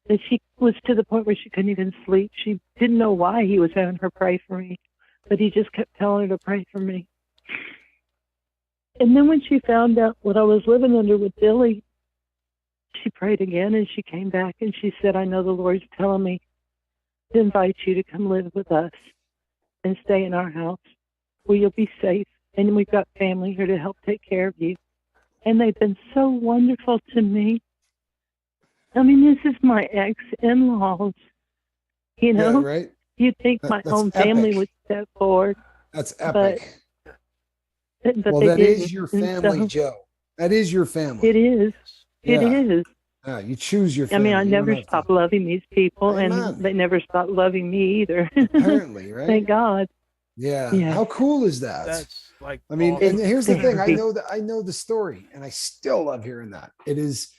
that she was to the point where she couldn't even sleep. She didn't know why he was having her pray for me, but he just kept telling her to pray for me. And then when she found out what I was living under with Billy, she prayed again, and she came back and she said, "I know the Lord's telling me to invite you to come live with us and stay in our house where you'll be safe, and we've got family here to help take care of you." And they've been so wonderful to me. I mean, this is my ex-in-laws, Yeah, right? You'd think my own family would step forward. That's epic. But well, that is your family, Joe. That is your family. It is. It is. Yeah, you choose your family. I mean, I never stopped loving these people, and they never stopped loving me either. Apparently, right? Thank God. Yeah. How cool is that? That's like, I mean, and here's the thing. I know the story, and I still love hearing that. It is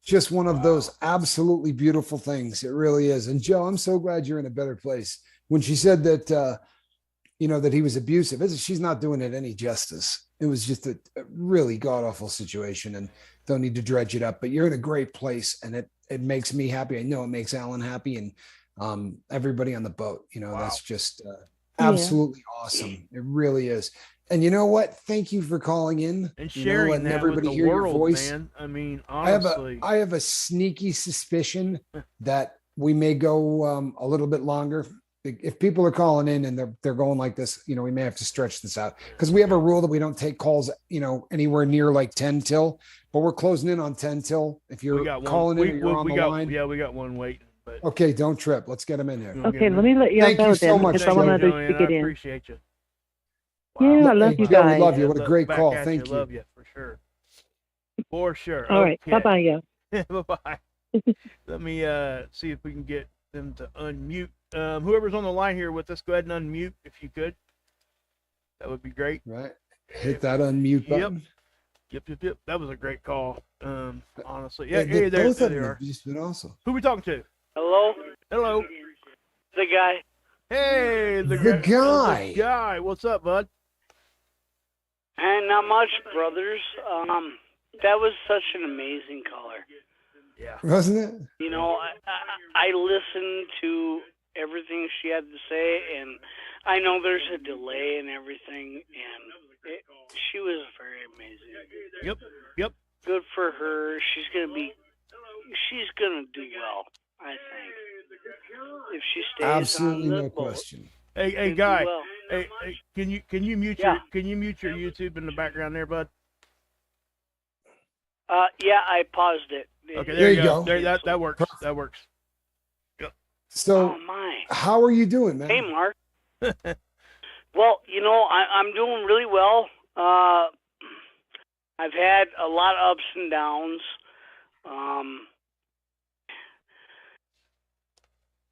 just one of those absolutely beautiful things. It really is. And Joe, I'm so glad you're in a better place. When she said that, that he was abusive, she's not doing it any justice. It was just a really god awful situation, and don't need to dredge it up, but you're in a great place, and it makes me happy. I know it makes Alan happy, and everybody on the boat, that's just absolutely awesome. It really is. And you know what? Thank you for calling in and sharing that everybody with the world, your voice. Man. I mean, honestly, I have a sneaky suspicion that we may go a little bit longer. If people are calling in and they're going like this, we may have to stretch this out, because we have a rule that we don't take calls, anywhere near like 10 till, but we're closing in on 10 till. If you're calling in, you're on the line. Yeah, we got one waiting. But okay, don't trip. Let's get them in here. Okay, let me let you Thank know you so much, because I want others to get in. I appreciate you. Wow. Yeah, I love you guys. We love you. What a great call. Thank you. Love you for sure. For sure. All right. Bye-bye, yeah. Bye-bye. Let me see if we can get them to unmute. Whoever's on the line here with us, go ahead and unmute if you could. That would be great. Right. Hit that unmute button. Yep. That was a great call. Honestly. Yeah, there they are. are. Just been awesome. Who are we talking to? Hello? Hello. The guy. Hey, the guy. The guy. What's up, bud? And not much, brothers. That was such an amazing caller. Yeah. Wasn't it? I listen to everything she had to say, and I know there's a delay and everything, and she was very amazing. Yep. Good for her. She's gonna do well, I think. If she stays absolutely on the no boat, question. Hey, guy. Well. Hey, can you mute your YouTube in the background there, bud? Yeah, I paused it. Okay, there you go. There, that works. Perfect. That works. Yep. So, how are you doing, man? Hey, Mark. Well, I'm doing really well. I've had a lot of ups and downs.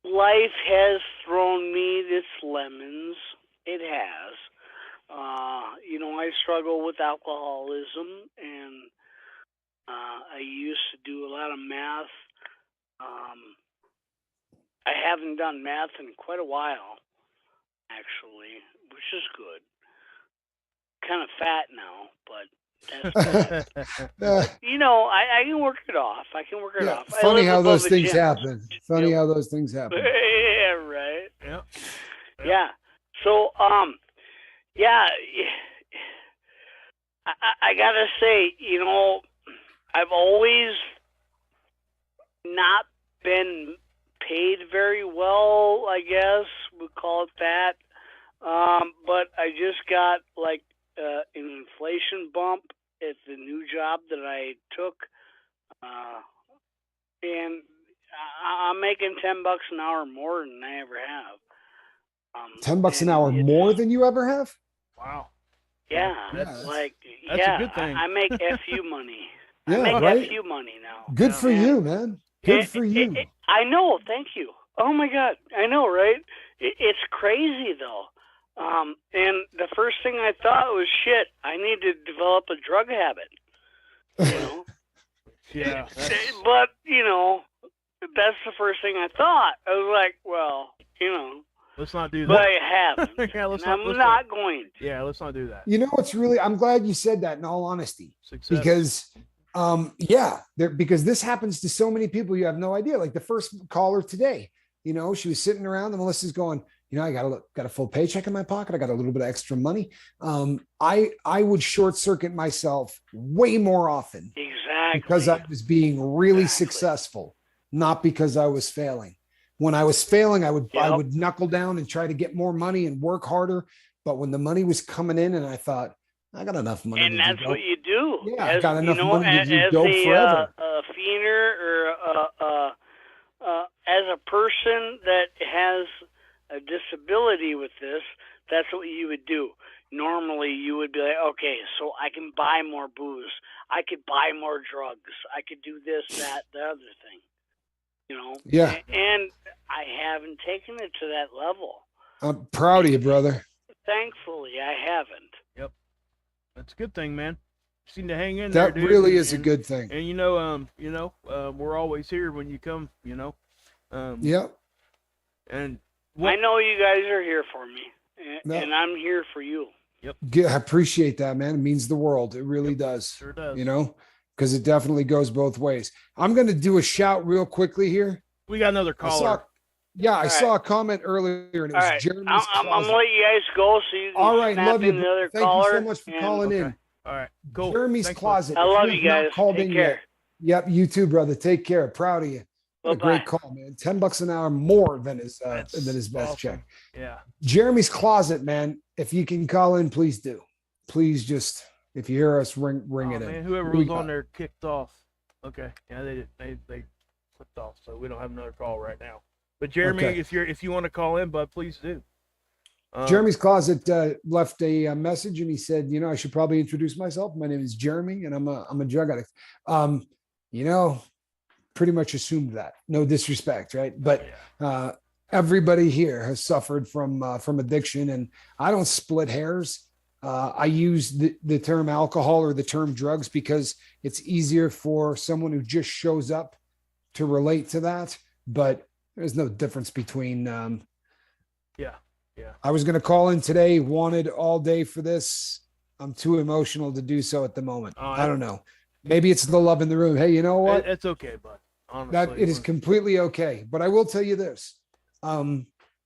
Life has thrown me its lemons. It has. I struggle with alcoholism, and I used to do a lot of math. I haven't done math in quite a while, actually, which is good. Kind of fat now, but that's good. I can work it off. Funny how those things happen. How those things happen. Yeah, right. Yeah. Yeah. So, yeah, I gotta say, I've always not been paid very well, I guess we'll call it that. But I just got like an inflation bump at the new job that I took, and I'm making $10 an hour more than I ever have. $10 an hour more than you ever have? Wow. Yeah, that's a good thing. I make FU money. Yeah, I make right? FU money now. Good for you, man. Good for you. I know. Thank you. Oh my God, I know, right? It's crazy though. And the first thing I thought was, shit, I need to develop a drug habit. Yeah. But that's the first thing I thought. I was like, well, let's not do that. But I haven't. Yeah, I'm not going to. Yeah, let's not do that. I'm glad you said that, in all honesty. Success. Because because this happens to so many people, you have no idea. Like the first caller today, she was sitting around and Melissa's going, I got a full paycheck in my pocket. I got a little bit of extra money. I would short circuit myself way more often. Exactly. Because I was being really successful, not because I was failing. When I was failing, I would knuckle down and try to get more money and work harder. But when the money was coming in, and I thought, I got enough money. And that's what you do. Yeah, I got enough money to go forever. A fiender or as a person that has a disability with this, that's what you would do. Normally, you would be like, okay, so I can buy more booze. I could buy more drugs. I could do this, that, the other thing. Yeah. And I haven't taken it to that level. I'm proud of you, brother. Thankfully, I haven't. Yep. That's a good thing, man. You seem to hang in there, dude. That really is a good thing. And we're always here when you come, Yep. And I know you guys are here for me, and I'm here for you. Yep. I appreciate that, man. It means the world. It really does. Sure does. Because it definitely goes both ways. I'm going to do a shout real quickly here. We got another caller. I saw a comment earlier, and it was Jeremy's I'm going to let you guys go so you can all right, love you. Thank you so much for calling in. All right, go. Jeremy's Closet. I love you guys. Take care. Yep, you too, brother. Take care. Proud of you. What a great call, man. $10 an hour more than his best check. Yeah. Jeremy's Closet, man. If you can call in, please do. Please just, if you hear us, ring it in. Whoever was on there kicked off. Okay. Yeah, they clicked off, so we don't have another call right now. But Jeremy, if you want to call in, bud, please do. Jeremy's Closet left a message, and he said, I should probably introduce myself. My name is Jeremy, and I'm a drug addict. Pretty much assumed that. No disrespect, right? But everybody here has suffered from addiction, and I don't split hairs. I use the term alcohol or the term drugs because it's easier for someone who just shows up to relate to that. But there's no difference between. I was going to call in today, wanted all day for this. I'm too emotional to do so at the moment. I don't know. Maybe it's the love in the room. Hey, you know what? It's okay, bud. Honestly, that it is completely okay. But I will tell you this.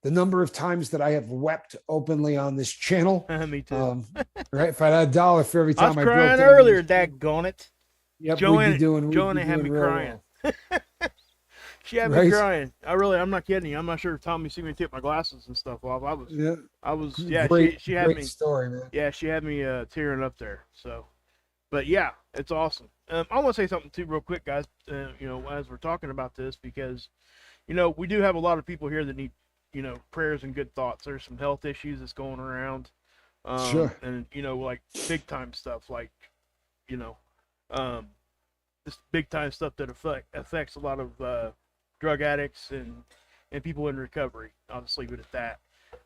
the number of times that I have wept openly on this channel. Me too. Right? If I had $1 for every time I was broke crying down earlier, daggone it. Yep, Joanna, we'd be doing had me crying. Well. She had me crying. I'm not kidding you. I'm not sure if Tommy see me take my glasses and stuff off. She had me. Story, man. Yeah, she had me tearing up there. So, but yeah, it's awesome. I want to say something too, real quick, guys. As we're talking about this, because we do have a lot of people here that need prayers and good thoughts. There's some health issues that's going around. Sure. And like big time stuff, like this big time stuff that affects a lot of drug addicts and people in recovery. I'll just leave it at that.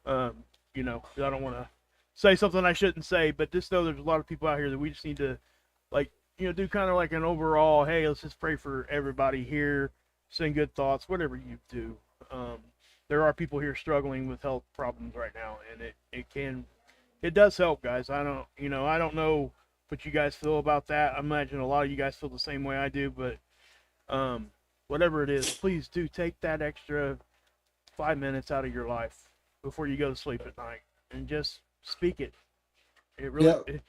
I don't want to say something I shouldn't say, but just know there's a lot of people out here that we just need to, do kind of like an overall, hey, let's just pray for everybody here, send good thoughts, whatever you do. There are people here struggling with health problems right now, and it does help, guys. I don't know what you guys feel about that. I imagine a lot of you guys feel the same way I do, but whatever it is, please do take that extra 5 minutes out of your life before you go to sleep at night and just speak it. It really,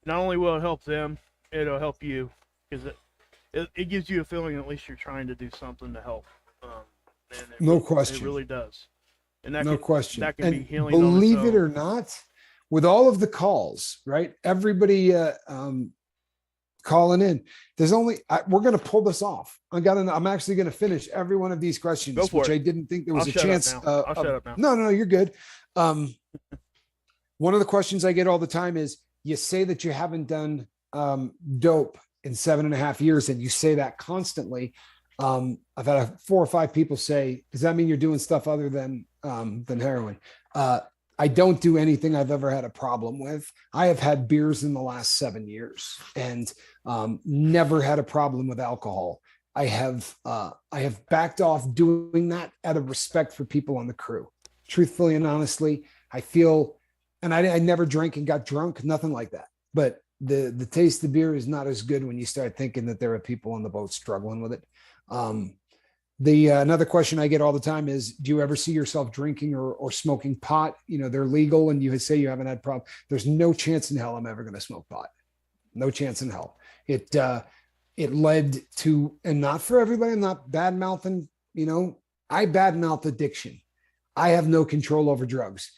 not only will it help them, it'll help you, because it gives you a feeling at least you're trying to do something to help. No question. It really does. And no question. That can be healing. Believe it or not, with all of the calls, right? Everybody calling in. There's only we're going to pull this off. I'm actually going to finish every one of these questions, which I didn't think there was a chance. I'll shut up now. No, you're good. One of the questions I get all the time is, you say that you haven't done dope in 7.5 years, and you say that constantly. I've had 4 or 5 people say, does that mean you're doing stuff other than heroin? I don't do anything I've ever had a problem with. I have had beers in the last 7 years and never had a problem with alcohol. I have backed off doing that out of respect for people on the crew. Truthfully and honestly, I feel, and I never drank and got drunk, nothing like that. But the taste of beer is not as good when you start thinking that there are people on the boat struggling with it. Another question I get all the time is, do you ever see yourself drinking or smoking pot? They're legal and you say you haven't had problem. There's no chance in hell I'm ever going to smoke pot. No chance in hell. It led to, and not for everybody, I'm not bad mouthing, I bad mouth addiction. I have no control over drugs.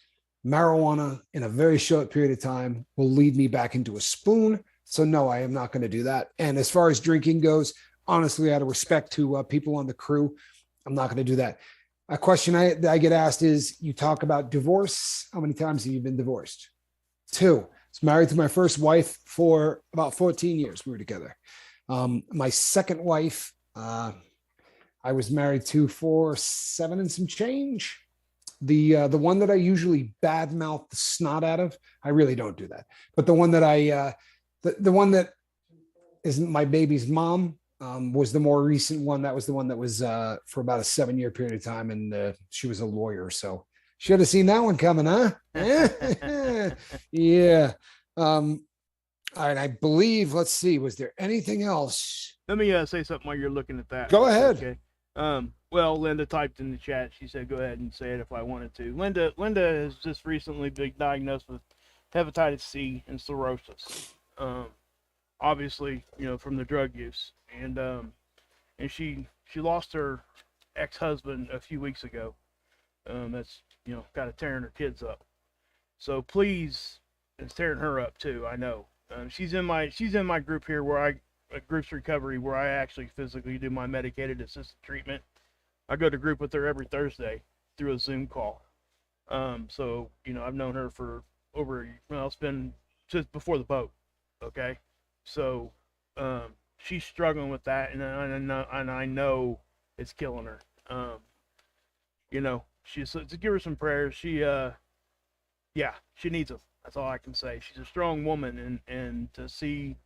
Marijuana in a very short period of time will lead me back into a spoon. So no, I am not going to do that. And as far as drinking goes, honestly, out of respect to people on the crew, I'm not going to do that. A question I get asked is, you talk about divorce. How many times have you been divorced? 2. I was married to my first wife for about 14 years. We were together. My second wife, I was married to for 7 and some change. The one that I usually badmouth the snot out of, I really don't do that. But the one that the one that isn't my baby's mom, was the more recent one. That was the one that was for about a 7-year period of time, and she was a lawyer, so should have seen that one coming, huh? Yeah. All right, I believe. Let's see. Was there anything else? Let me say something while you're looking at that. Go ahead. Okay. Well, Linda typed in the chat. She said, "Go ahead and say it if I wanted to." Linda has just recently been diagnosed with hepatitis C and cirrhosis. Obviously, from the drug use, and she lost her ex-husband a few weeks ago. That's kind of tearing her kids up. So please, it's tearing her up too. I know. She's in my group here where Groups Recovery, where I actually physically do my medicated assisted treatment. I go to group with her every Thursday through a Zoom call. So I've known her for it's been just before the boat. Okay. So, she's struggling with that, and I know it's killing her. To give her some prayers. She needs them. That's all I can say. She's a strong woman, and to see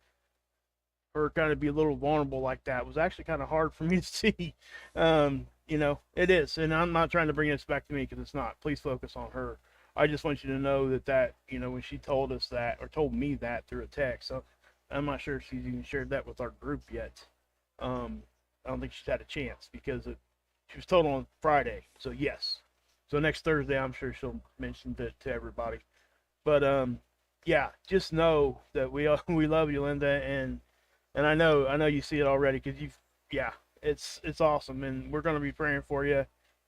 her kind of be a little vulnerable like that was actually kind of hard for me to see. It is, and I'm not trying to bring this back to me, because it's not. Please focus on her. I just want you to know that when she told us that, or told me that through a text, so I'm not sure if she's even shared that with our group yet. I don't think she's had a chance, because she was told on Friday. So yes. So next Thursday, I'm sure she'll mention it to everybody. But yeah, just know that we love you, Linda, and I know you see it already because it's awesome, and we're gonna be praying for you,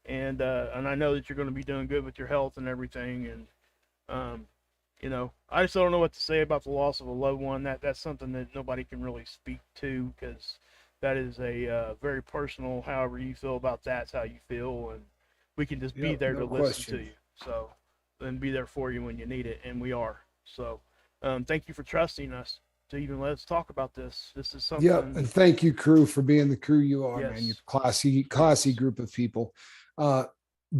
and I know that you're gonna be doing good with your health and everything, and I just don't know what to say about the loss of a loved one. That's something that nobody can really speak to because that is a very personal. However you feel about that's how you feel, and we can just be there to listen to you. So, and be there for you when you need it, and we are. So, thank you for trusting us to even let us talk about this. This is something. Yeah, and thank you, crew, for being the crew you are, man. You're classy group of people.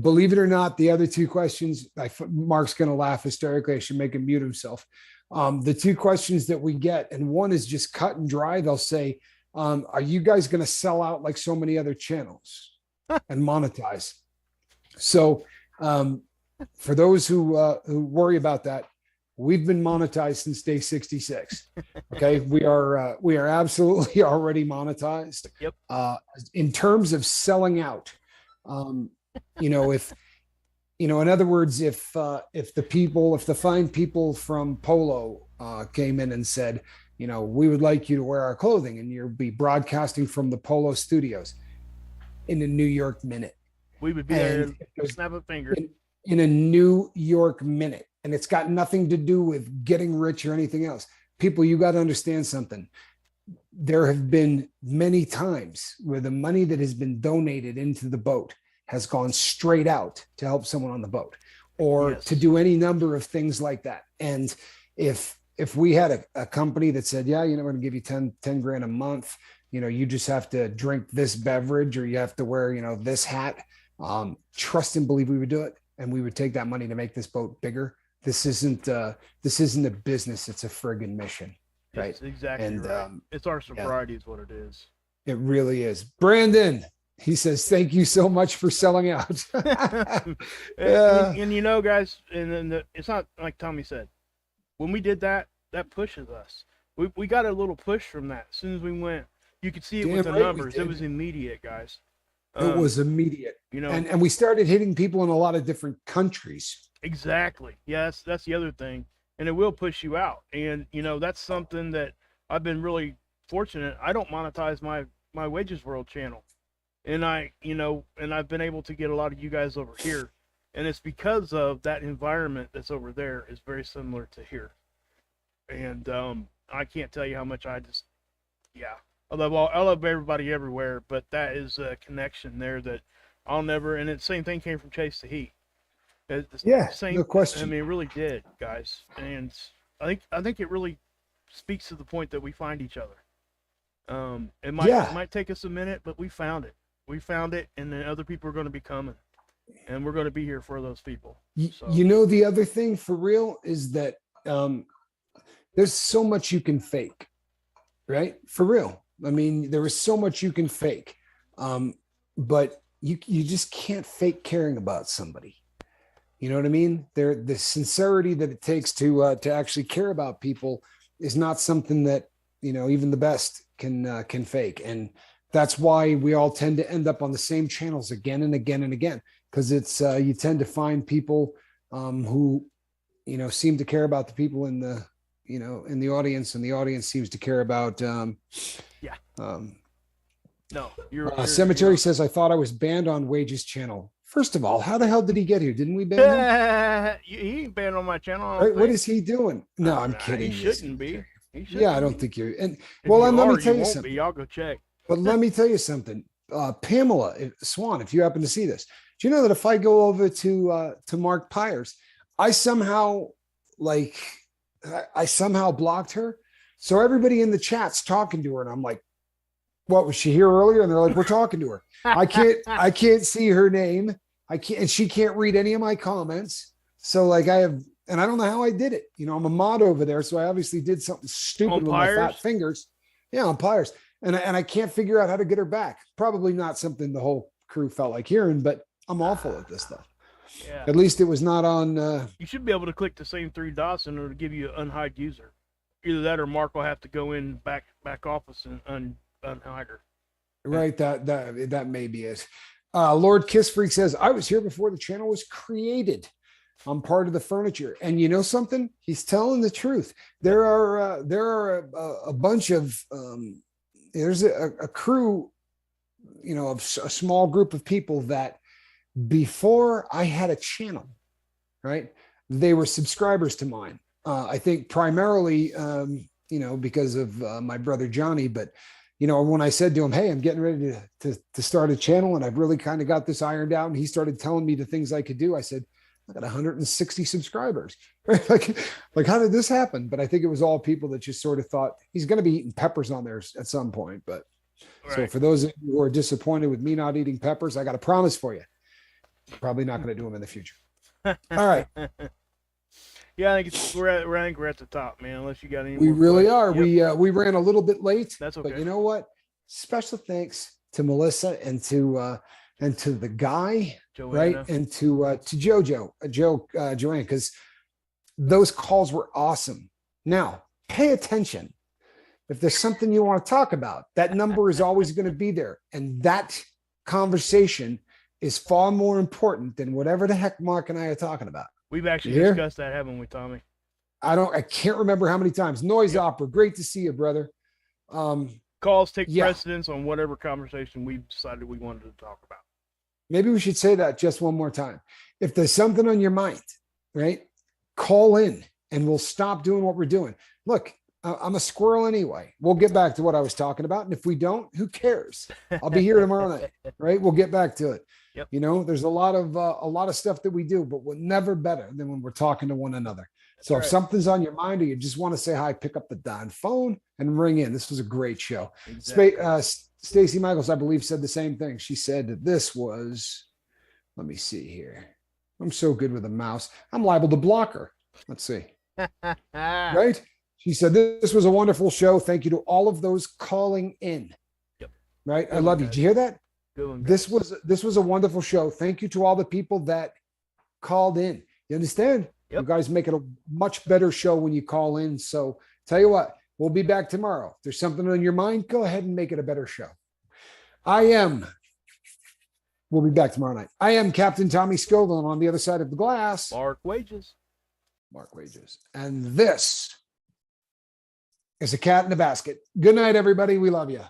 Believe it or not, the other two questions, Mark's going to laugh hysterically. I should make him mute himself. The two questions that we get, and one is just cut and dry. They'll say, are you guys going to sell out like so many other channels and monetize? So for those who worry about that, we've been monetized since day 66. Okay. We are absolutely already monetized. Yep. In terms of selling out, in other words, if the fine people from Polo came in and said, we would like you to wear our clothing, and you'll be broadcasting from the Polo studios in a New York minute. We would be there to snap a finger. In a New York minute. And it's got nothing to do with getting rich or anything else. People, you got to understand something. There have been many times where the money that has been donated into the boat has gone straight out to help someone on the boat or to do any number of things like that. And if we had a company that said, yeah, we're going to give you 10 grand a month, you just have to drink this beverage or you have to wear, this hat, trust and believe we would do it. And we would take that money to make this boat bigger. This isn't a business. It's a friggin' mission. Right. It's exactly right. It's our sobriety is what it is. It really is. Brandon, he says, thank you so much for selling out. and guys, and it's not like Tommy said, when we did that pushes us. We got a little push from that. As soon as we went, you could see it with the numbers. It was immediate, guys. It was immediate. And we started hitting people in a lot of different countries. Exactly. Yes, that's the other thing. And it will push you out. And, that's something that I've been really fortunate. I don't monetize my Wages World channel. And I've been able to get a lot of you guys over here. And it's because of that environment that's over there is very similar to here. And I can't tell you how much I love everybody everywhere, but that is a connection there that I'll never, and the same thing came from Chase the Heat. No question. I mean, it really did, guys. And I think it really speaks to the point that we find each other. It might take us a minute, but we found it. We found it, and then other people are going to be coming, and we're going to be here for those people. So. The other thing for real is that there's so much you can fake, right? For real. I mean, there is so much you can fake, but you just can't fake caring about somebody. You know what I mean? The sincerity that it takes to actually care about people is not something that even the best can fake, and that's why we all tend to end up on the same channels again and again and again, because it's you tend to find people who seem to care about the people in the in the audience, and the audience seems to care about Cemetery says, I thought I was banned on Wages channel. First of all, how the hell did he get here? Didn't we ban him? He ain't banned on my channel. Right, what is he doing? No, I'm kidding. He shouldn't be. I don't think you're. And let me tell you something. Y'all go check. But let me tell you something. Pamela Swan, if you happen to see this, do you know that if I go over to Mark Pyers, I somehow blocked her? So everybody in the chat's talking to her, and I'm like, what, was she here earlier? And they're like, we're talking to her. I can't see her name. And she can't read any of my comments. So and I don't know how I did it. I'm a mod over there. So I obviously did something stupid with my fat fingers. Yeah, on Pyers. And I can't figure out how to get her back. Probably not something the whole crew felt like hearing, but I'm awful at this stuff. Yeah. At least it was not on. You should be able to click the same 3 dots and it'll give you an unhide user. Either that or Mark will have to go in back office and unhide her. Right. That may be it. Lord Kiss Freak says, I was here before the channel was created. I'm part of the furniture. And you know something? He's telling the truth. There are a bunch of, there's a crew, of a small group of people that before I had a channel, right? They were subscribers to mine. I think primarily, because of my brother Johnny, but when I said to him, hey, I'm getting ready to start a channel and I've really kind of got this ironed out. And he started telling me the things I could do. I said, I got 160 subscribers. like how did this happen? But I think it was all people that just sort of thought he's going to be eating peppers on there at some point. But right. So for those of you who are disappointed with me not eating peppers, I got a promise for you. I'm probably not going to do them in the future. All right. Yeah, I think we're at the top, man. Unless you got any. We really are. Yep. We ran a little bit late. That's okay. But you know what? Special thanks to Melissa and to the guy, Joanna. Right, and to Joanne, because those calls were awesome. Now, pay attention. If there's something you want to talk about, that number is always going to be there, and that conversation is far more important than whatever the heck Mark and I are talking about. We've actually discussed that, haven't we, Tommy? I can't remember how many times. Noise Opera, great to see you, brother. Calls take precedence on whatever conversation we've decided we wanted to talk about. Maybe we should say that just one more time. If there's something on your mind, right, call in and we'll stop doing what we're doing. Look, I'm a squirrel anyway. We'll get back to what I was talking about. And if we don't, who cares? I'll be here tomorrow night, right? We'll get back to it. Yep. There's a lot of stuff that we do, but we're never better than when we're talking to one another. That's so right. If something's on your mind or you just want to say hi, pick up the darn phone and ring in. This was a great show. Exactly. Stacy Michaels, I believe, said the same thing. She said that this was, let me see here. I'm so good with a mouse. I'm liable to block her. Let's see. Right? She said, this was a wonderful show. Thank you to all of those calling in. Yep. Right? I love you. Did you hear that? Good one, this was a wonderful show. Thank you to all the people that called in. You understand? Yep. You guys make it a much better show when you call in. So tell you what, we'll be back tomorrow. If there's something on your mind, go ahead and make it a better show. We'll be back tomorrow night. I am Captain Tommy Scoville, and on the other side of the glass, Mark Wages. And this is a cat in a basket. Good night, everybody. We love you.